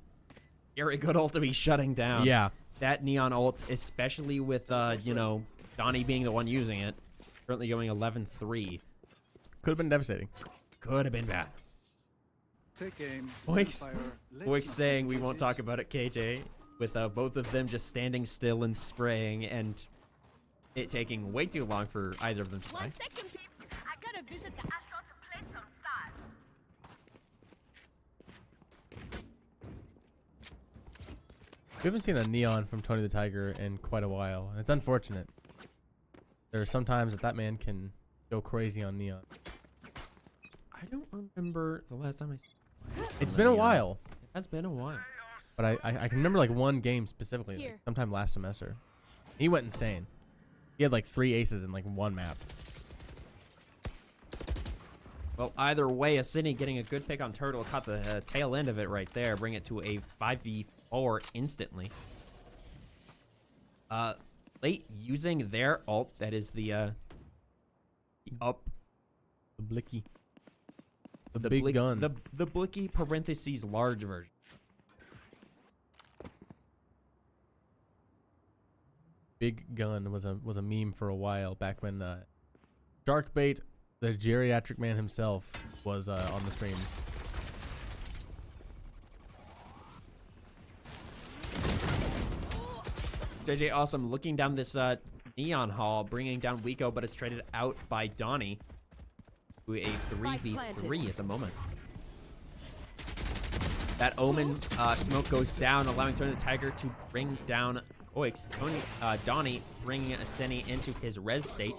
very good ult to be shutting down. Yeah. That Neon ult, especially with, you know, Donnie being the one using it, currently going 11-3. Could have been devastating. Could have been bad. Take aim. Voice Voice saying we won't talk about it, KJ, with both of them just standing still and spraying, and it taking way too long for either of them to play. 1 second, peeps. I gotta visit the Astro to play some stars. We haven't seen a Neon from Tony the Tiger in quite a while, and it's unfortunate. There are some times that man can go crazy on Neon. I don't remember the last time I saw It's been a Neon. while, It has been a while. but I can remember like one game specifically, like, Here. sometime last semester. He went insane. He had like 3 aces in like one map. Well, either way, a Cine getting a good pick on Turtle, caught the tail end of it right there, bring it to a 5v4 instantly. Late using their ult, that is the up, The Blicky. The, the big gun. the Blicky parentheses large version. Big gun was a meme for a while back when Sharkbait, the geriatric man himself, was on the streams. JJ Awesome looking down this Neon Hall, bringing down Wiko, but it's traded out by Donnie to a 3v3 at the moment. That Omen smoke goes down, allowing Tony the Tiger to bring down Koiks. Donnie bringing Aseni into his res state,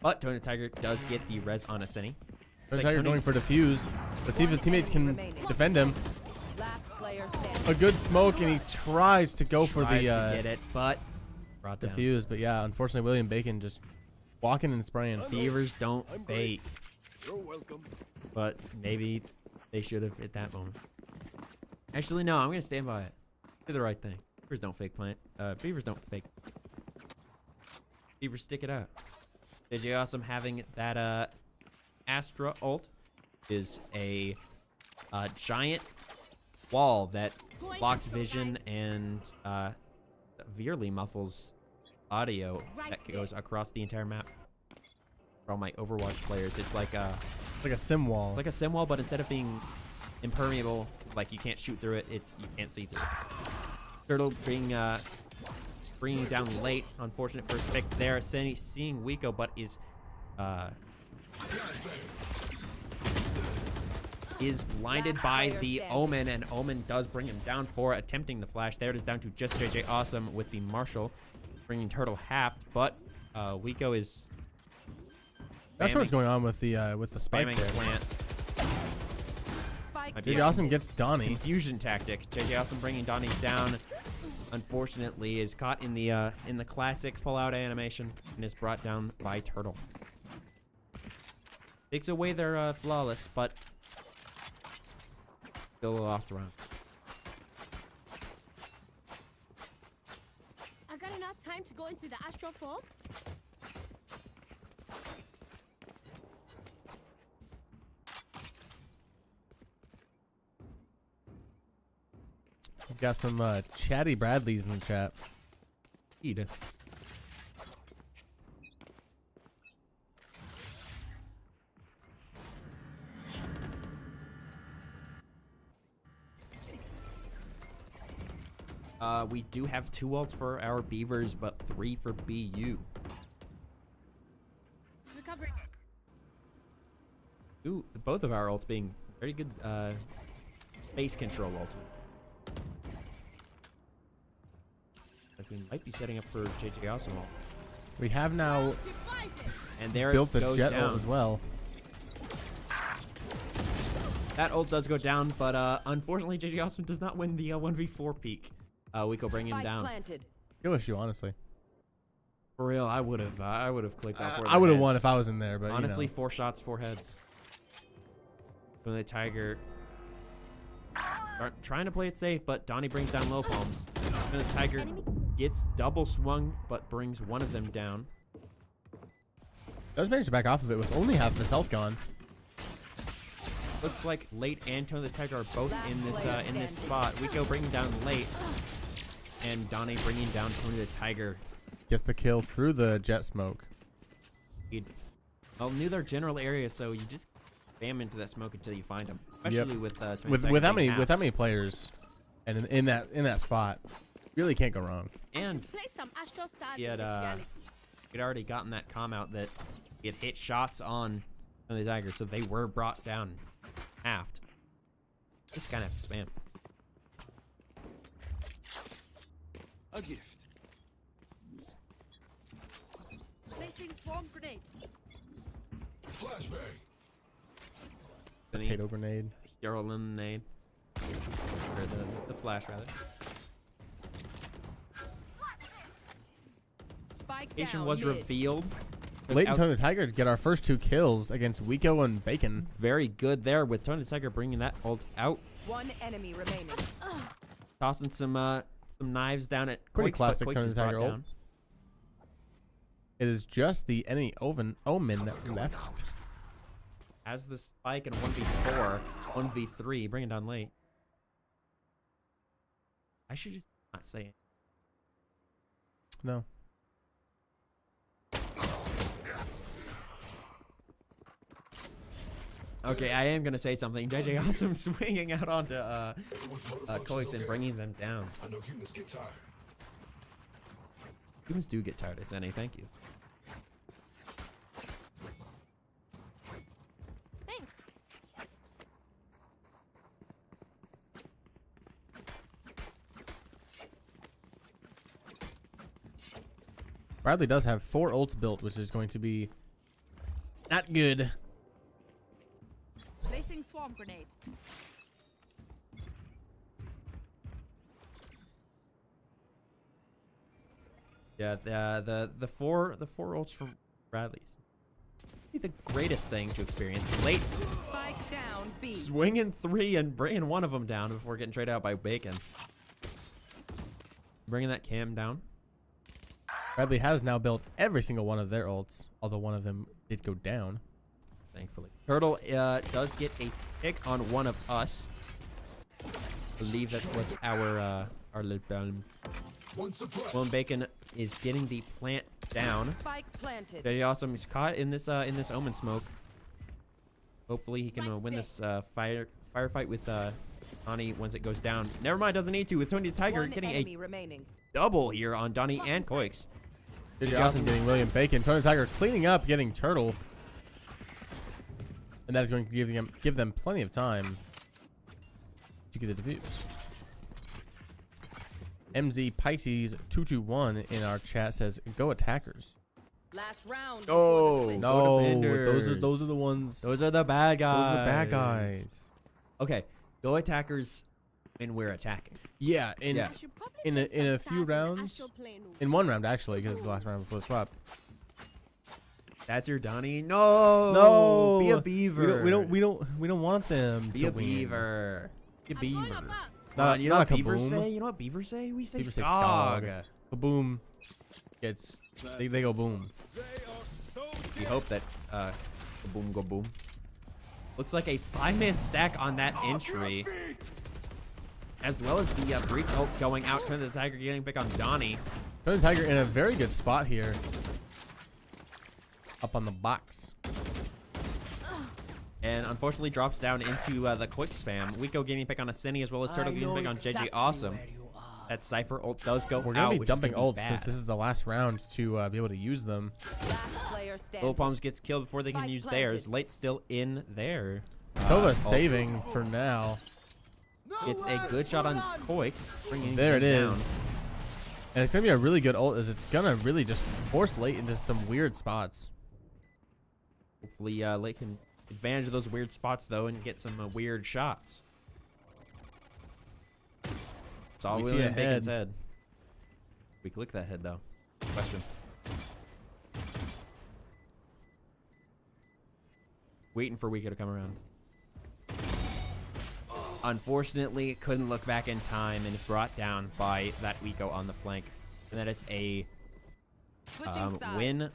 but Tony the Tiger does get the res on Aseni. Tony the Tiger going for defuse. Let's see if his teammates can defend him. Last player standing. A good smoke, and he tries to go for the Tries to get it, but brought down. defuse. But yeah, unfortunately, William Bacon just walking and spraying. Beavers don't fate, You're welcome. but maybe they should have at that moment. Actually, no, I'm gonna stand by it. Do the right thing. Beavers don't fake plant. Beavers don't fake. Beavers stick it out. JJ Awesome having that Astra ult is a giant wall that blocks vision and severely muffles audio that goes across the entire map. For all my Overwatch players, it's like a sim wall. It's like a sim wall, but instead of being impermeable, like you can't shoot through it, it's you can't see through it. Turtle being bringing down Late. Unfortunate first pick there. Seeing Wiko, but is blinded by the Omen, and Omen does bring him down for attempting the flash. There it is, down to just JJ Awesome with the Marshall, bringing Turtle halved, but Wiko is Not sure what's going on with the spike spamming there. plant. Spike JJ Awesome gets Donnie. Confusion tactic. JJ Awesome bringing Donnie down. Unfortunately, is caught in the classic pull-out animation and is brought down by Turtle. Takes away their flawless, but still a lost round. I got enough time to go into the Astro form. We've got some chatty Bradleys in the chat. Indeed. We do have 2 ults for our Beavers, but 3 for BU. Recovering. Ooh, both of our ults being very good base control ult. Like we might be setting up for JJ Awesome ult. We have now And there built it the goes jet down. ult as well. That ult does go down, but unfortunately JJ Awesome does not win the 1v4 peak. Wiko bring him Spike down. planted. Kill issue, honestly. For real, I would have clicked on 4 I would have heads. won if I was in there, but Honestly, you know. 4 shots, 4 heads. When the Tiger are trying to play it safe, but Donnie brings down low palms. And the Tiger gets double swung, but brings one of them down. Does manage to back off of it with only half of his health gone. Looks like Late and Tony the Tiger are both Last in this player spot. Wiko bringing down Late, and Donnie bringing down Tony the Tiger. Gets the kill through the jet smoke. Well, knew their general area, so you just spam into that smoke until you find them. Especially with Tony the Tiger With how being many halved. players, and in that spot, really can't go wrong. And Play some Astro Stars he in had this reality. he'd already gotten that comm out that he had hit shots on the Tiger, so they were brought down, halved. Just kind of spam. A gift. Placing swarm grenade. Potato grenade. Hero lemonade. Or the flash rather. Spike Location down was mid. revealed. Late and Out- Tony the Tiger to get our first 2 kills against Wiko and Bacon. Very good there with Tony the Tiger bringing that ult out, One enemy remaining. tossing some knives down at Pretty Quakes, but classic Quakes Tony is the Tiger brought ult. down. It is just the enemy Omen left. Has the spike in 1v4, 1v3, bringing down Late. I should just not say it. No. Okay, I am gonna say something. JJ Awesome swinging out onto Koix and bringing them down. I know humans get tired. Humans do get tired, Sene. Thank you. Thanks. Bradley does have 4 ults built, which is going to be not good. Placing swarm grenade. Yeah, the four ults from Bradley's be the greatest thing to experience. Late Spike down B. swinging 3 and bringing one of them down before getting traded out by Bacon. Bringing that cam down. Bradley has now built every single one of their ults, although one of them did go down. Thankfully, Turtle does get a pick on one of us. I believe that was our little Will Bacon is getting the plant down. Spike planted. Very awesome. He's caught in this Omen smoke. Hopefully he can win this firefight with Donnie once it goes down. Never mind, doesn't need to. With Tony the Tiger One getting enemy a remaining. double here on Donnie and Koix. JJ Awesome getting William Bacon. Tony the Tiger cleaning up, getting Turtle. And that is going to give them plenty of time to get the defuse. MZ Pisces 221 in our chat says, "Go attackers." Last round. Oh, before the switch. Go No, defenders. those are the ones. Those are the bad guys. Those are the bad guys. Okay, go attackers when we're attacking. Yeah, Yeah. I should probably In play a some few stars rounds. Astro Plane. In one round actually, because the last round was a swap. That's your Donnie. No, No, be a beaver. We don't want them. be to a win. beaver. Be a I'm going beaver. above. Not, You know not what a beavers Kaboom. say? You know what beavers say? We say Beavers say skog. skog. Kaboom. It's they go boom. They are so We hope that boom go boom. Looks like a 5-man stack on that entry, as well as the breach ult going out. Turn the Tiger getting pick on Donnie. Golden Tiger in a very good spot here. Up on the box. And unfortunately drops down into the quick spam. Wiko getting pick on a Cine as well as Turtle getting pick on JJ Awesome. That Cypher ult does go We're out. going to be which is dumping gonna be ults bad. since this is the last round to be able to use them. Last player standing. Lil Palms gets killed before they can Spike use planted. theirs. Late still in there. Sova saving for now. It's a good shot on Koix. Bringing There it him down. is. And it's going to be a really good ult as it's going to really just force Late into some weird spots. Hopefully Late can advantage of those weird spots though and get some weird shots. It's all We see William a Bacon's head. head. We click that head though. Question. Waiting for Wiko to come around. Unfortunately, couldn't look back in time and is brought down by that Wiko on the flank. And that is a Switching sides. win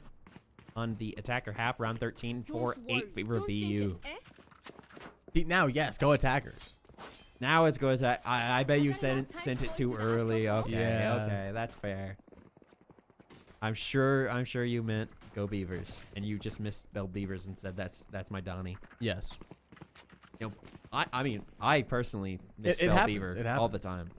on the attacker half, round 13 for 8 favor BU. Now, yes, go attackers. Now it's goes. I bet you sent it too early. Okay, Yeah. okay, that's fair. I'm sure you meant go Beavers, and you just misspelled Beavers and said that's my Donnie. Yes. You know, I mean, I personally It misspell happens, Beaver it all the happens. time.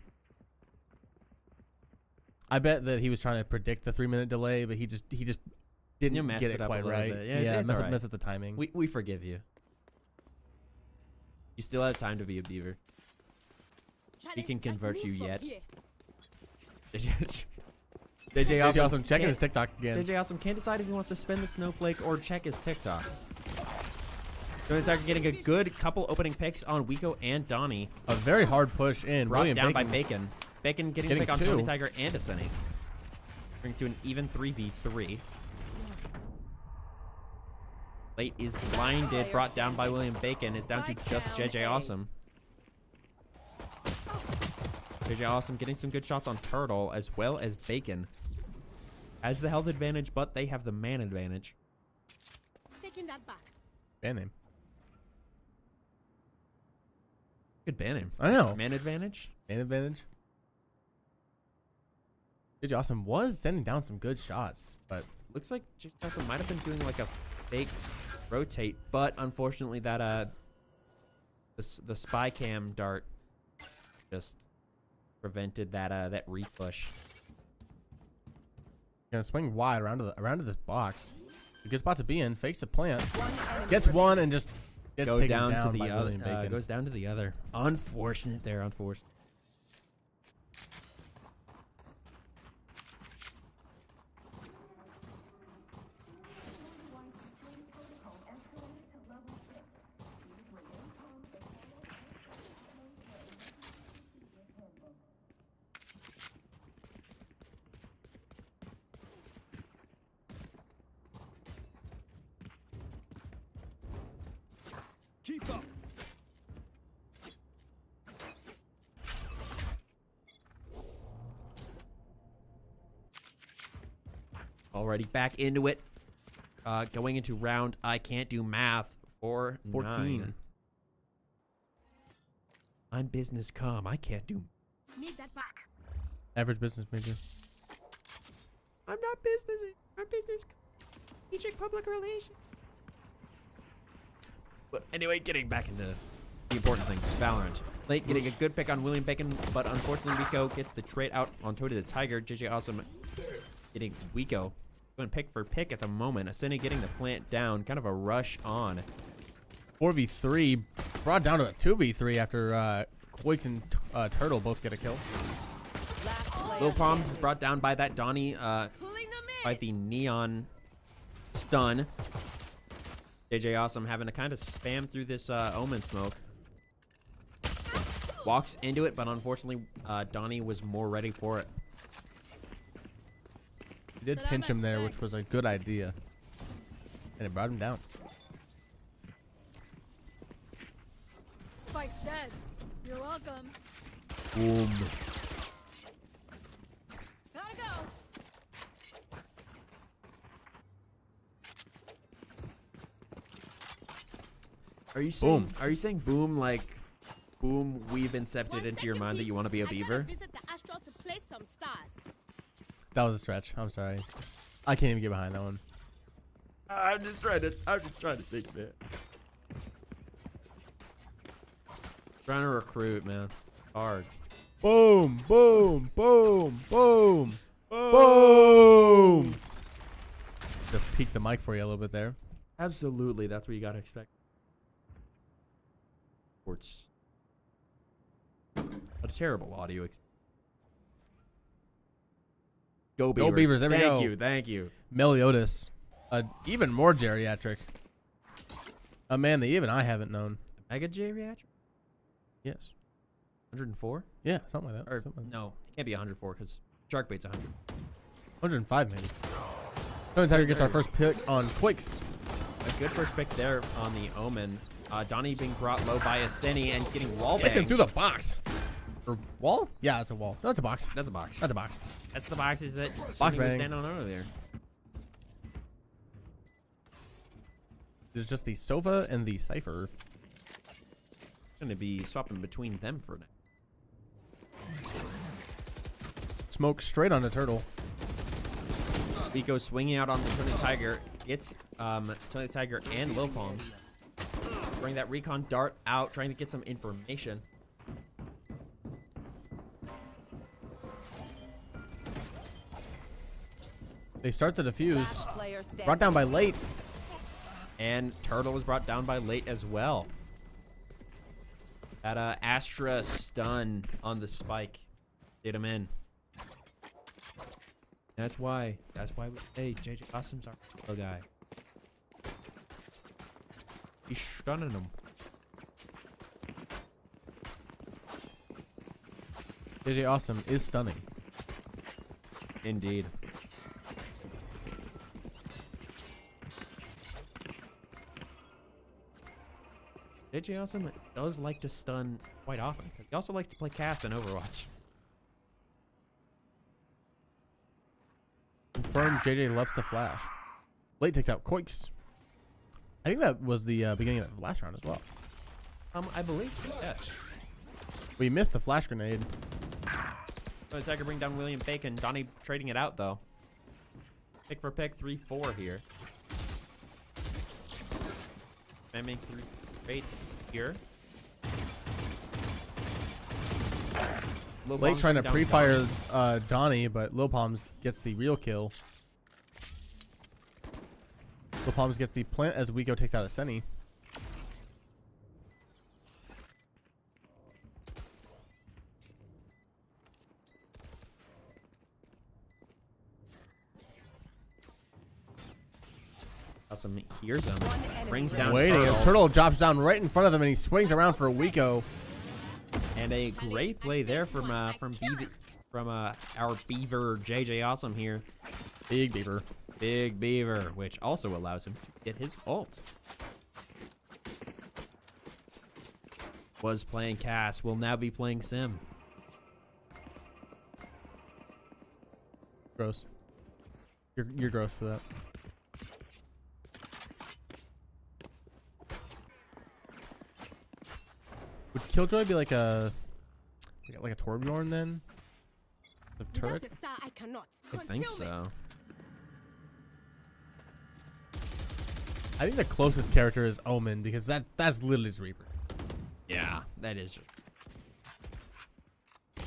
I bet that he was trying to predict the 3-minute delay, but he just didn't You messed get it it up a quite little right. bit. Yeah, it's all right. messed up the timing. We forgive you. You still have time to be a Beaver. He can convert you yet. JJ Awesome checking his TikTok again. JJ Awesome can't decide if he wants to spend the snowflake or check his TikTok. So it's getting a good couple opening picks on Wiko and Donnie. A very hard push in. Brought William down Bacon. by Bacon. Bacon getting Getting pick on two. Tony Tiger and Asceni. Bring to an even 3v3. Late is blinded, brought down by William Bacon. Is down to just JJ Awesome. JJ Awesome getting some good shots on Turtle as well as Bacon. Has the health advantage, but they have the man advantage. Taking that back. Ban name. Good ban him. I know. Man advantage. Man advantage. JJ Awesome was sending down some good shots, but Looks like JJ Awesome might have been doing like a fake rotate, but unfortunately that the spy cam dart just prevented that repush. gonna swing wide around to this box. A good spot to be in. Fakes the plant. One enemy Gets one and just gets Go taken down to by the other. William Bacon. Goes down to the other. Unfortunate there. Unfortunate. Keep up. Already back into it. Going into round. I can't do math. 14. 14. I'm business comm. I can't do. Need that back. Average business major. I'm not business. I'm business. Strategic public relations. But anyway, getting back into the important things. Valorant. Late getting a good pick on William Bacon, but unfortunately Wiko gets the trade out on Toady the Tiger. JJ Awesome getting Wiko. Going pick for pick at the moment. Asceni getting the plant down. Kind of a rush on. 4v3 brought down to a 2v3 after Quakes and Turtle both get a kill. Last player Lil Palms standing. is brought down by that Donnie Pulling them by in. the neon stun. JJ Awesome having to kind of spam through this Omen smoke. Walks into it, but unfortunately Donnie was more ready for it. He did pinch him there, which was a good idea. And it brought him down. Spike's dead. You're welcome. Boom. Gotta go. Are you saying? Are you saying boom like boom? We've incepted 1 into your second, mind that please. you want to be a I gotta beaver. visit the astral to play some stars. That was a stretch. I'm sorry. I can't even get behind that one. I'm just trying to think, man. Trying to recruit, man. Hard. Boom, boom, boom, boom, boom. Just peeked the mic for you a little bit there. Absolutely, that's what you gotta expect. Sports. A terrible audio. Go Beavers. Go Beavers, there we go. Thank you. Meliodas. Even more geriatric. A man that even I haven't known. Mega geriatric? Yes. 104? Yeah, something like that. Or Something like that. no, it can't be 104 because Sharkbait's 100. 105 maybe. Tony Tiger gets our first pick on Quakes. A good first pick there on the Omen. Donnie being brought low by Aseni and getting wall Gets him banged. through the box. Or wall? Yeah, it's a wall. No, it's a box. That's a box. That's a box. That's the boxes that Box Aseni was bang. standing on earlier. There's just the Sova and the Cypher. Going to be swapping between them for now. Smoke straight on the turtle. Vico swinging out on the Tony Tiger. Gets Tony Tiger and Lil Palms. Bring that recon dart out, trying to get some information. They start the defuse. Last player standing. Brought down by late. And Turtle was brought down by late as well. That Astra stun on the spike did him in. That's why we say JJ Awesome's our little guy. He's stunning him. JJ Awesome is stunning. Indeed. JJ Awesome does like to stun quite often. He also likes to play cast in Overwatch. Confirmed JJ loves to flash. Late takes out Quakes. I think that was the beginning of the last round as well. I believe so, yes. We missed the flash grenade. So Tiger bring down William Bacon. Donnie trading it out though. Pick for pick, 3-4 here. Spamming 3 baits here. Lil Late Palms trying to down pre-fire Donnie. Donnie, but Lil Palms gets the real kill. Lil Palms gets the plant as Wiko takes out a Senny. Awesome hears him. One enemy Brings remaining. down Waiting as Turtle. Turtle drops down right in front of him and he swings around for a Wiko. And a great play there from our Beaver JJ Awesome here. Big Beaver. Big Beaver, which also allows him to get his ult. Was playing Cass, will now be playing Sim. Gross. You're gross for that. Would Killjoy be like a Torbjorn then? The turret? Without a star, I cannot. I think Concealment. so. I think the closest character is Omen because that's literally his Reaper. Yeah, that is. I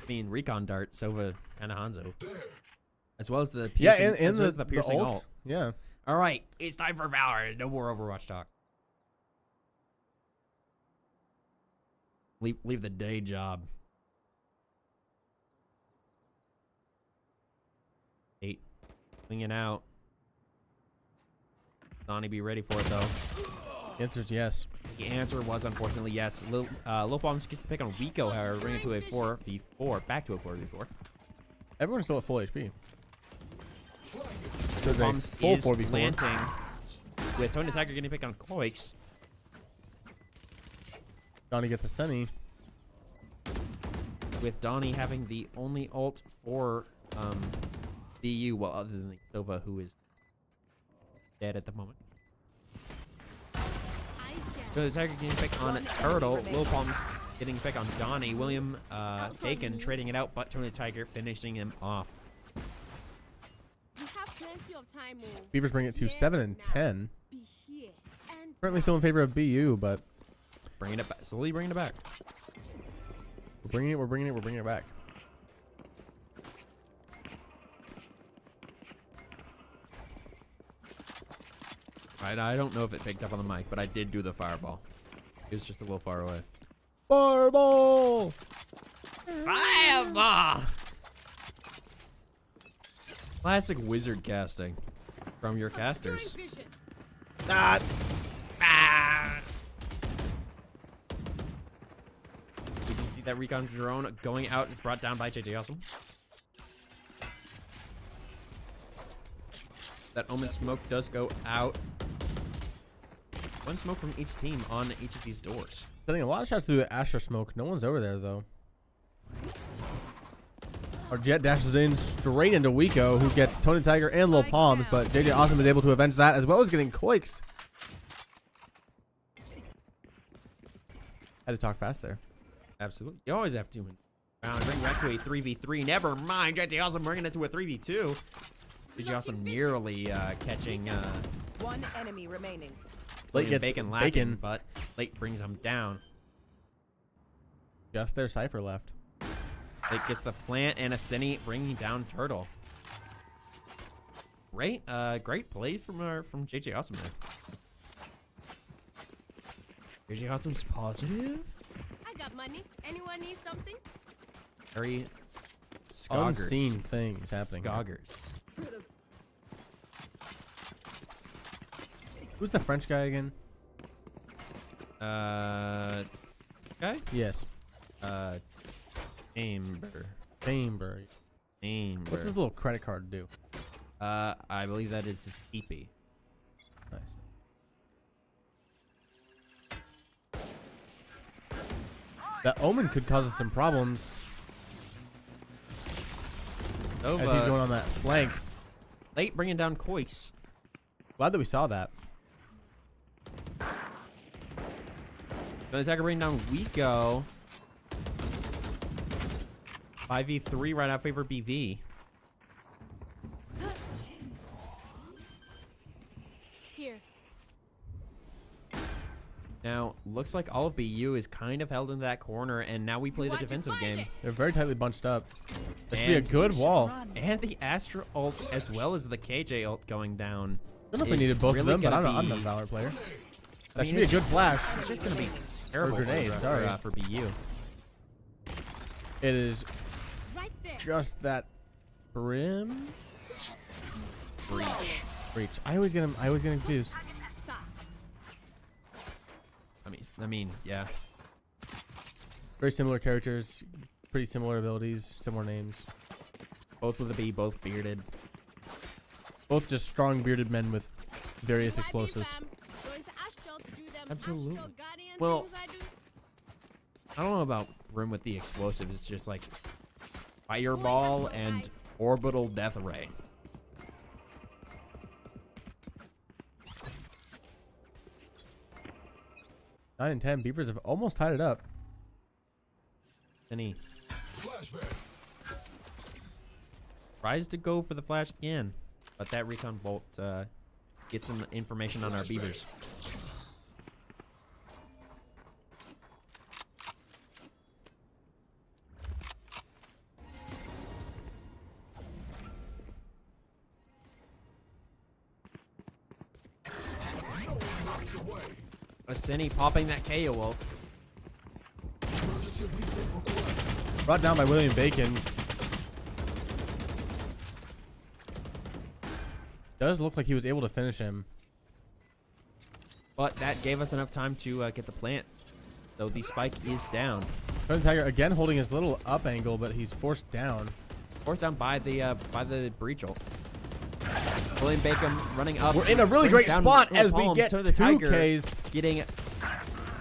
mean, Recon Dart, Sova, and Hanzo. As well as the piercing, Yeah, and as well as the piercing ult. ult. Yeah. All right, it's time for Valorant. No more Overwatch talk. Leave the day job. 8. Swinging out. Donnie, be ready for it, though. The answer is yes. The answer was unfortunately yes. Lil Bombs gets to pick on Rico, however, bring it to a 4v4. Back to a 4v4. Everyone's still at full HP. Lil There's a Bombs full is 4v4. planting with Tony Tiger getting picked on Koix. Donnie gets a Senny. With Donnie having the only ult for BU, well, other than Sova, who is dead at the moment. So the Tiger getting picked on Turtle. Lil Palms getting back on Donnie. William Bacon trading it out, but Tony Tiger finishing him off. You have plenty of time, Mo. Beavers bring it to 7 and 10. Be here and Currently still in favor of BU, but Bringing it back, slowly bringing it back. we're bringing it back. Right, I don't know if it picked up on the mic, but I did do the fireball. It was just a little far away. Fireball! Fireball! Classic wizard casting from your casters. obscuring vision. Ah! Ah! You can see that recon drone going out. It's brought down by JJ Awesome. That Omen smoke does go out. One smoke from each team on each of these doors. Sending a lot of shots through the Astra smoke. No one's over there, though. Our Jet dashes in straight into Wiko, who gets Tony Tiger and Lil Palms, but JJ Awesome is able to avenge that, as well as getting Koiks. Had to talk fast there. Absolutely. You always have to. Bring back to a 3v3. Never mind. JJ Awesome bringing it to a 3v2. JJ Awesome nearly catching One enemy remaining. Late gets Bacon lacking, but Late brings him down. Just their Cypher left. Late gets the plant and a Cine bringing down Turtle. Great, great play from JJ Awesome there. JJ Awesome's positive. I got money. Anyone need something? Very Skoggers. Unseen things happening. Skoggers. Who's the French guy again? Guy? Yes. Chamber. Chamber. What's his little credit card do? I believe that is his TP. Nice. That Omen could cause us some problems So, as he's going on that flank. Late bringing down Koiks. Glad that we saw that. Gonna attack bringing down Wiko. 5v3 right out favor BV. Here. Now, looks like all of BU is kind of held in that corner, and now we play the Want to defensive find game. it? They're very tightly bunched up. That should be a And- good wall. And the Astra ult, as well as the KJ ult going down. I don't know if we is needed both of really them, but gonna I'm not a be- Valorant player. That mean, should be a it's good flash. It's just going to be terrible grenade, sorry. for BU. It is Right there. just that brim Breach. breach. I always get confused. Stop. I mean, yeah. Very similar characters, pretty similar abilities, similar names. Both with a B, both bearded. Both just strong bearded men with various YB explosives. fam. Going to Astral to do them Absolutely. Astral Guardian Well, things I do. I don't know about Brim with the explosives. It's just like Fireball and Orbital Death Ray. Nine and 10. Beavers have almost tied it up. Any tries to go for the flash again, but that recon bolt gets some information on our Beavers. Asini popping that KO ult. Brought down by William Bacon. Does look like he was able to finish him. But that gave us enough time to get the plant. Though the spike is down. Tony Tiger again holding his little up angle, but he's forced down. Forced down by the breach ult. William Bacon running up. We're in a really brings great down spot Lil as we Palms get to the Tiger, 2Ks. getting.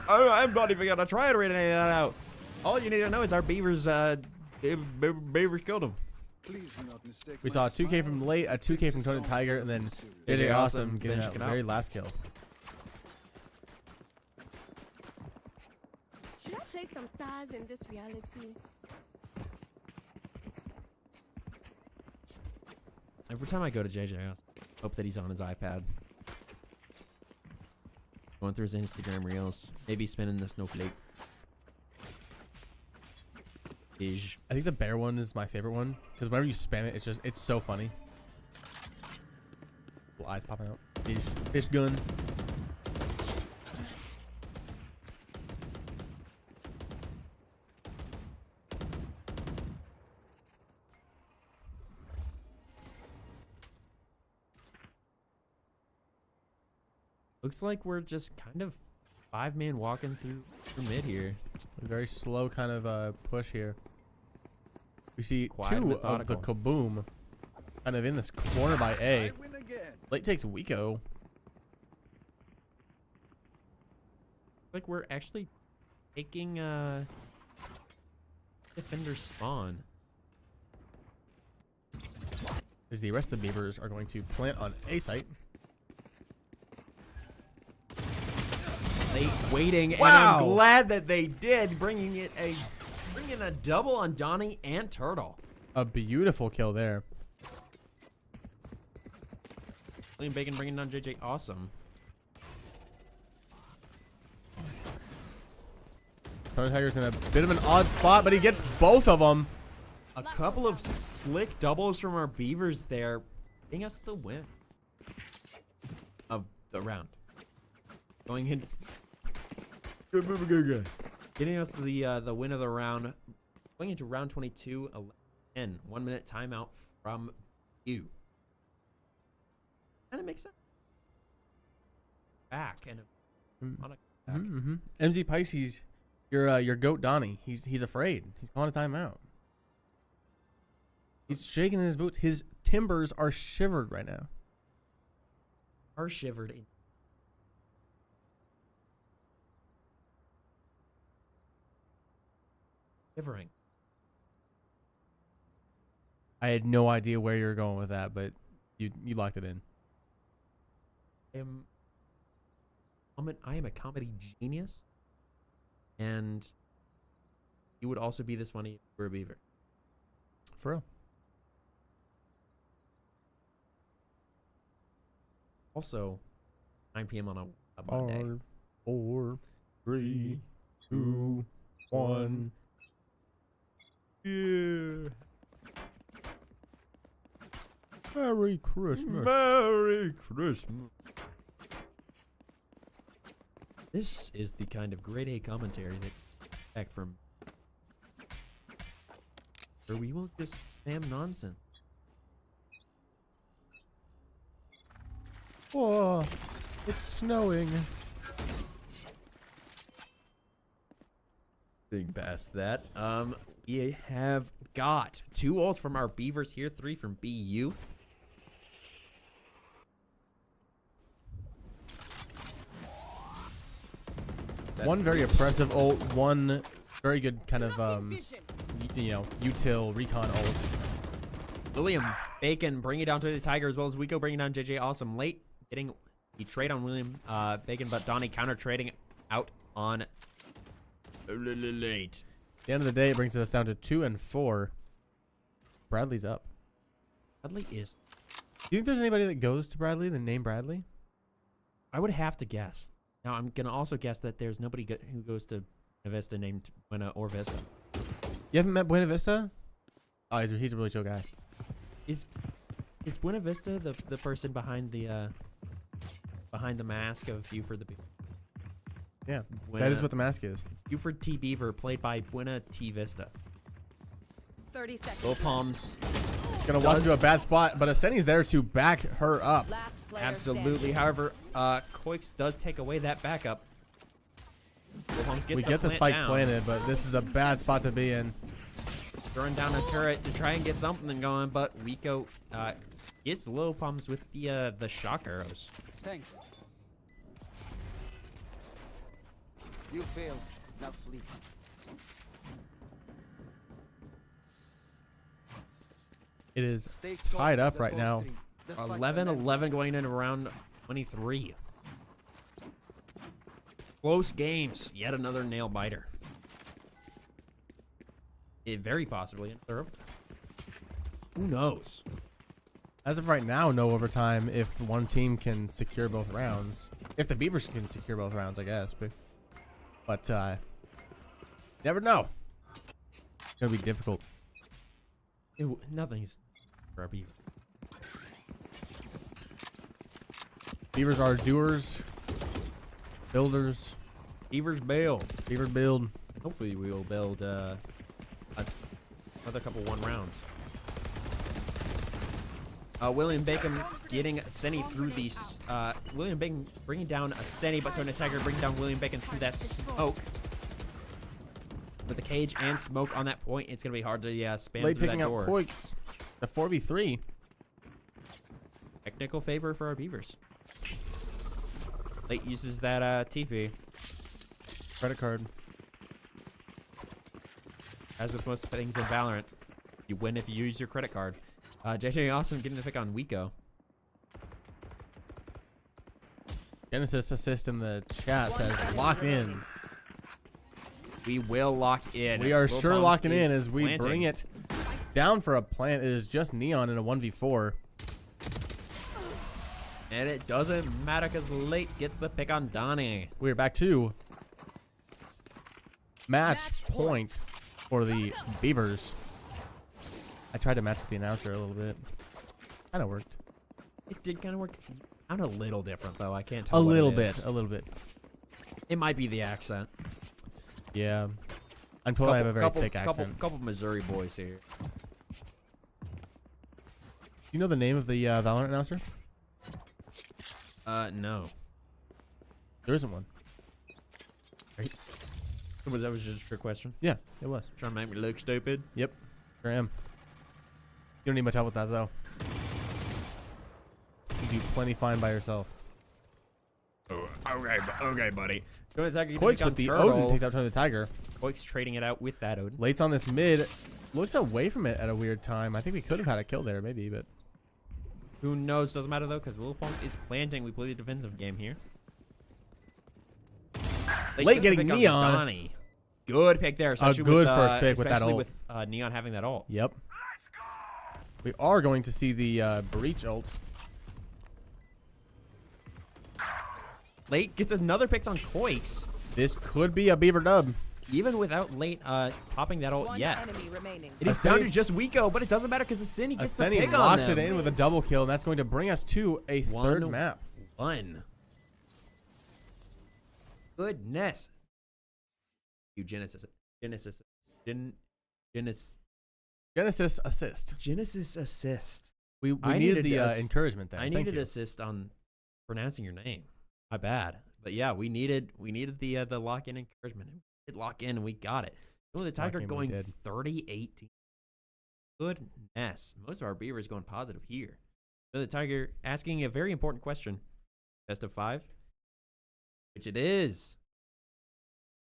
Oh, I'm not even gonna try to read any of that out. All you need to know is our Beavers. Beavers killed him. Please do not mistake We my saw a 2K smile. from Late, a 2K from Tony Tiger, and then JJ Awesome getting that finishing it very out. last kill. Should I play some stars in this reality. Every time I go to JJ, I hope that he's on his iPad. Going through his Instagram reels. Maybe spinning the snowflake. Ish. I think the bear one is my favorite one because whenever you spam it, it's so funny. Little eyes popping out. Fish gun. Looks like we're just kind of 5-man walking through mid here. A very slow kind of push here. We see Quiet, two methodical. of the Kaboom kind of in this corner by A. I win again. Late takes Wico. Like we're actually taking defender spawn. As the rest of the Beavers are going to plant on A site. Late waiting, Wow. and I'm glad that they did, bringing a double on Donnie and Turtle. A beautiful kill there. William Bacon bringing down JJ, awesome. Tony Tiger's in a bit of an odd spot, but he gets both of them. A couple of slick doubles from our Beavers there, getting us the win of the round. Going in. Good. Getting us the win of the round. Going into round 22, 11, 1 minute timeout from you. Kind of makes sense. Back and on a back. MZ Pisces, your goat Donnie. He's afraid. He's calling a timeout. He's shaking in his boots. His timbers are shivered right now. Are shivered in. Shivering. I had no idea where you were going with that, but you locked it in. I am a comedy genius, and you would also be this funny if you were a Beaver. For real. Also, 9 p.m. on a Monday. 5, 4, 3, 2, 1. Yeah. Merry Christmas. Merry Christmas. This is the kind of grade A commentary that you expect from, or we won't just spam nonsense. Oh, it's snowing. Being past that, we have got 2 ults from our Beavers here, 3 from BU. One very oppressive ult, one very good kind of util recon ult. William Bacon bringing it down to the Tiger, as well as Wico bringing down JJ. Awesome. Late getting the trade on William Bacon, but Donnie counter trading out on late. At the end of the day, it brings us down to 2 and 4. Bradley's up. Bradley is. Do you think there's anybody that goes to Bradley, the name Bradley? I would have to guess. Now, I'm going to also guess that there's nobody who goes to Vista named Buena or Vista. You haven't met Buena Vista? Oh, he's a really chill guy. Is Buena Vista the person behind the mask of Buford the Beaver? Yeah, Buena, that is what the mask is. Buford T. Beaver, played by Buena T. Vista. 30 seconds. Low palms. Gonna walk into a bad spot, but Aseni's there to back her up. Last player Absolutely. standing. However, Koix does take away that backup. Low palms gets We get the plant spike down. planted, but this is a bad spot to be in. Throwing down a turret to try and get something going, but Wico gets low palms with the shock arrows. Thanks. You failed. Now flee. It is Stay tied calm up as a right now. bowstring. The fight 11-11 going into round 23. Close games. Yet another nail biter. very possibly in third. Who knows? As of right now, no overtime if one team can secure both rounds. If the Beavers can secure both rounds, I guess. But never know. It's gonna be difficult. Nothing's for our Beaver. Beavers are doers, builders. Beavers build. Beavers build. Hopefully we will build another couple 1 rounds. William Bacon getting Senny through these. William Bacon bringing down a Senny, but throwing a Tiger, bringing down William Bacon through that smoke. With the cage and smoke on that point, it's going to be hard to spam Late through taking that out door. Koiks. The 4v3. Technical favor for our Beavers. Late uses that TP. Credit card. As with most things in Valorant, you win if you use your credit card. JJ Awesome getting the pick on Wiko. Genesis assist in the chat says lock in. We will lock in. We are Lil sure Bombs locking in is as we planting. bring it down for a plant. It is just Neon in a 1v4. And it doesn't matter because Late gets the pick on Donnie. We're back to match point for the Beavers. I tried to match with the announcer a little bit. Kind of worked. It did kind of work. I'm a little different though. I can't A tell. little what it is. bit. A little bit. It might be the accent. Yeah. I'm told I have a very thick accent. Couple Missouri boys here. You know the name of the Valorant announcer? No. There isn't one. That was just a trick question. Yeah, it was. Trying to make me look stupid. Yep. Sure am. You don't need much help with that, though. You do plenty fine by yourself. Oh, okay, buddy. Koiks with the Odin takes out Tony the Tiger. Koiks trading it out with that Odin. Late's on this mid. Looks away from it at a weird time. I think we could have had a kill there, maybe, but... Who knows? Doesn't matter though, because Lil Punks is planting. We play the defensive game here. Late getting Neon. Donnie. Good pick there. A good first pick with that especially ult. with Neon having that ult. Yep. We are going to see the Breach ult. Late gets another pick on Koiks. This could be a Beaver dub. Even without Late popping that ult One yet. enemy remaining. It is down to just Wiko, but it doesn't matter because Asini gets the Aseni pick on locks them. it in with a double kill, and that's going to bring us to a third map. 1-1. Goodness. You Genesis assist. Genesis assist. We I needed needed the ass- encouragement there. I Thank needed you. assist on pronouncing your name. My bad. But yeah, we needed the lock in encouragement. We did lock in and we got it. The Tiger in, we going did. 30-18. Goodness. Most of our Beavers going positive here. The Tiger asking a very important question. Best of 5. Which it is.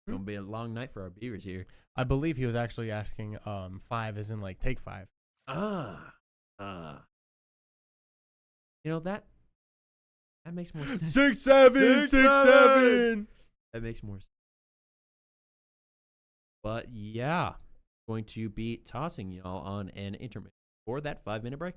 It's gonna be a long night for our Beavers here. I believe he was actually asking 5 as in like take 5. You know that makes more sense. 6-7, 6-7. That makes more sense. But yeah, going to be tossing y'all on an intermission for that 5-minute break.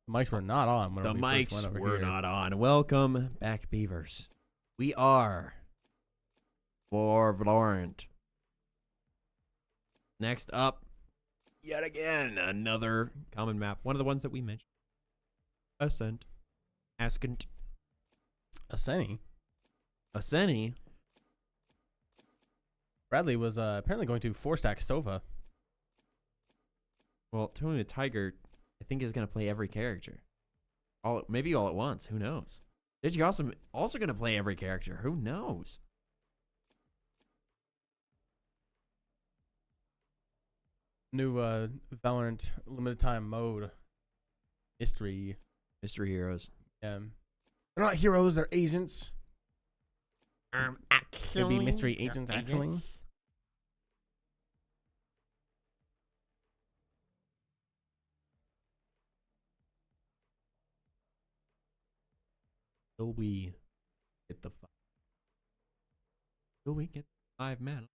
The mics were not on. The whenever we first mics went over were here. not on. Welcome back, Beavers. We are for Valorant. Next up, yet again, another common map. One of the ones that we mentioned. Ascent. Ascent. Asceni. Asceni. Bradley was apparently going to 4-stack Sova. Well, Tony the Tiger, I think, is going to play every character. Maybe all at once. Who knows? Digi also going to play every character. Who knows? New Valorant limited time mode. Mystery. Mystery heroes. They're not heroes, they're agents. They'd be mystery agents, actually. Will we get the 5? Will we get 5 men?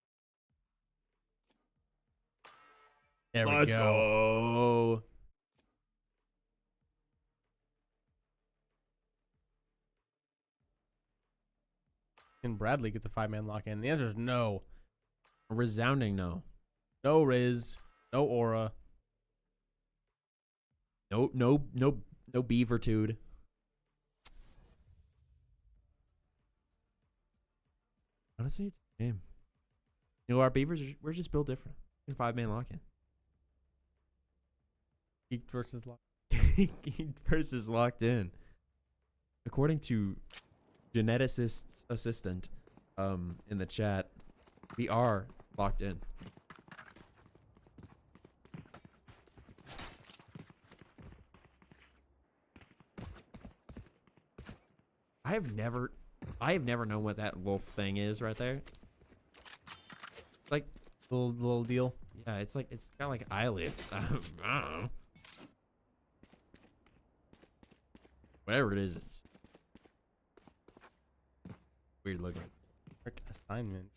There we Let's go. go. Can Bradley get the 5-man lock in? The answer is no. A resounding no. No Riz. No Aura. No Beavertude. Honestly, it's a game. You know, our Beavers, we're just built different. 5-man lock-in. Geek versus lock. Geek versus locked in. According to geneticist's assistant in the chat, we are locked in. I have never known what that little thing is right there. Like Little deal. yeah, it's got like eyelids. I don't know. Whatever it is, it's weird looking. Frick assignment.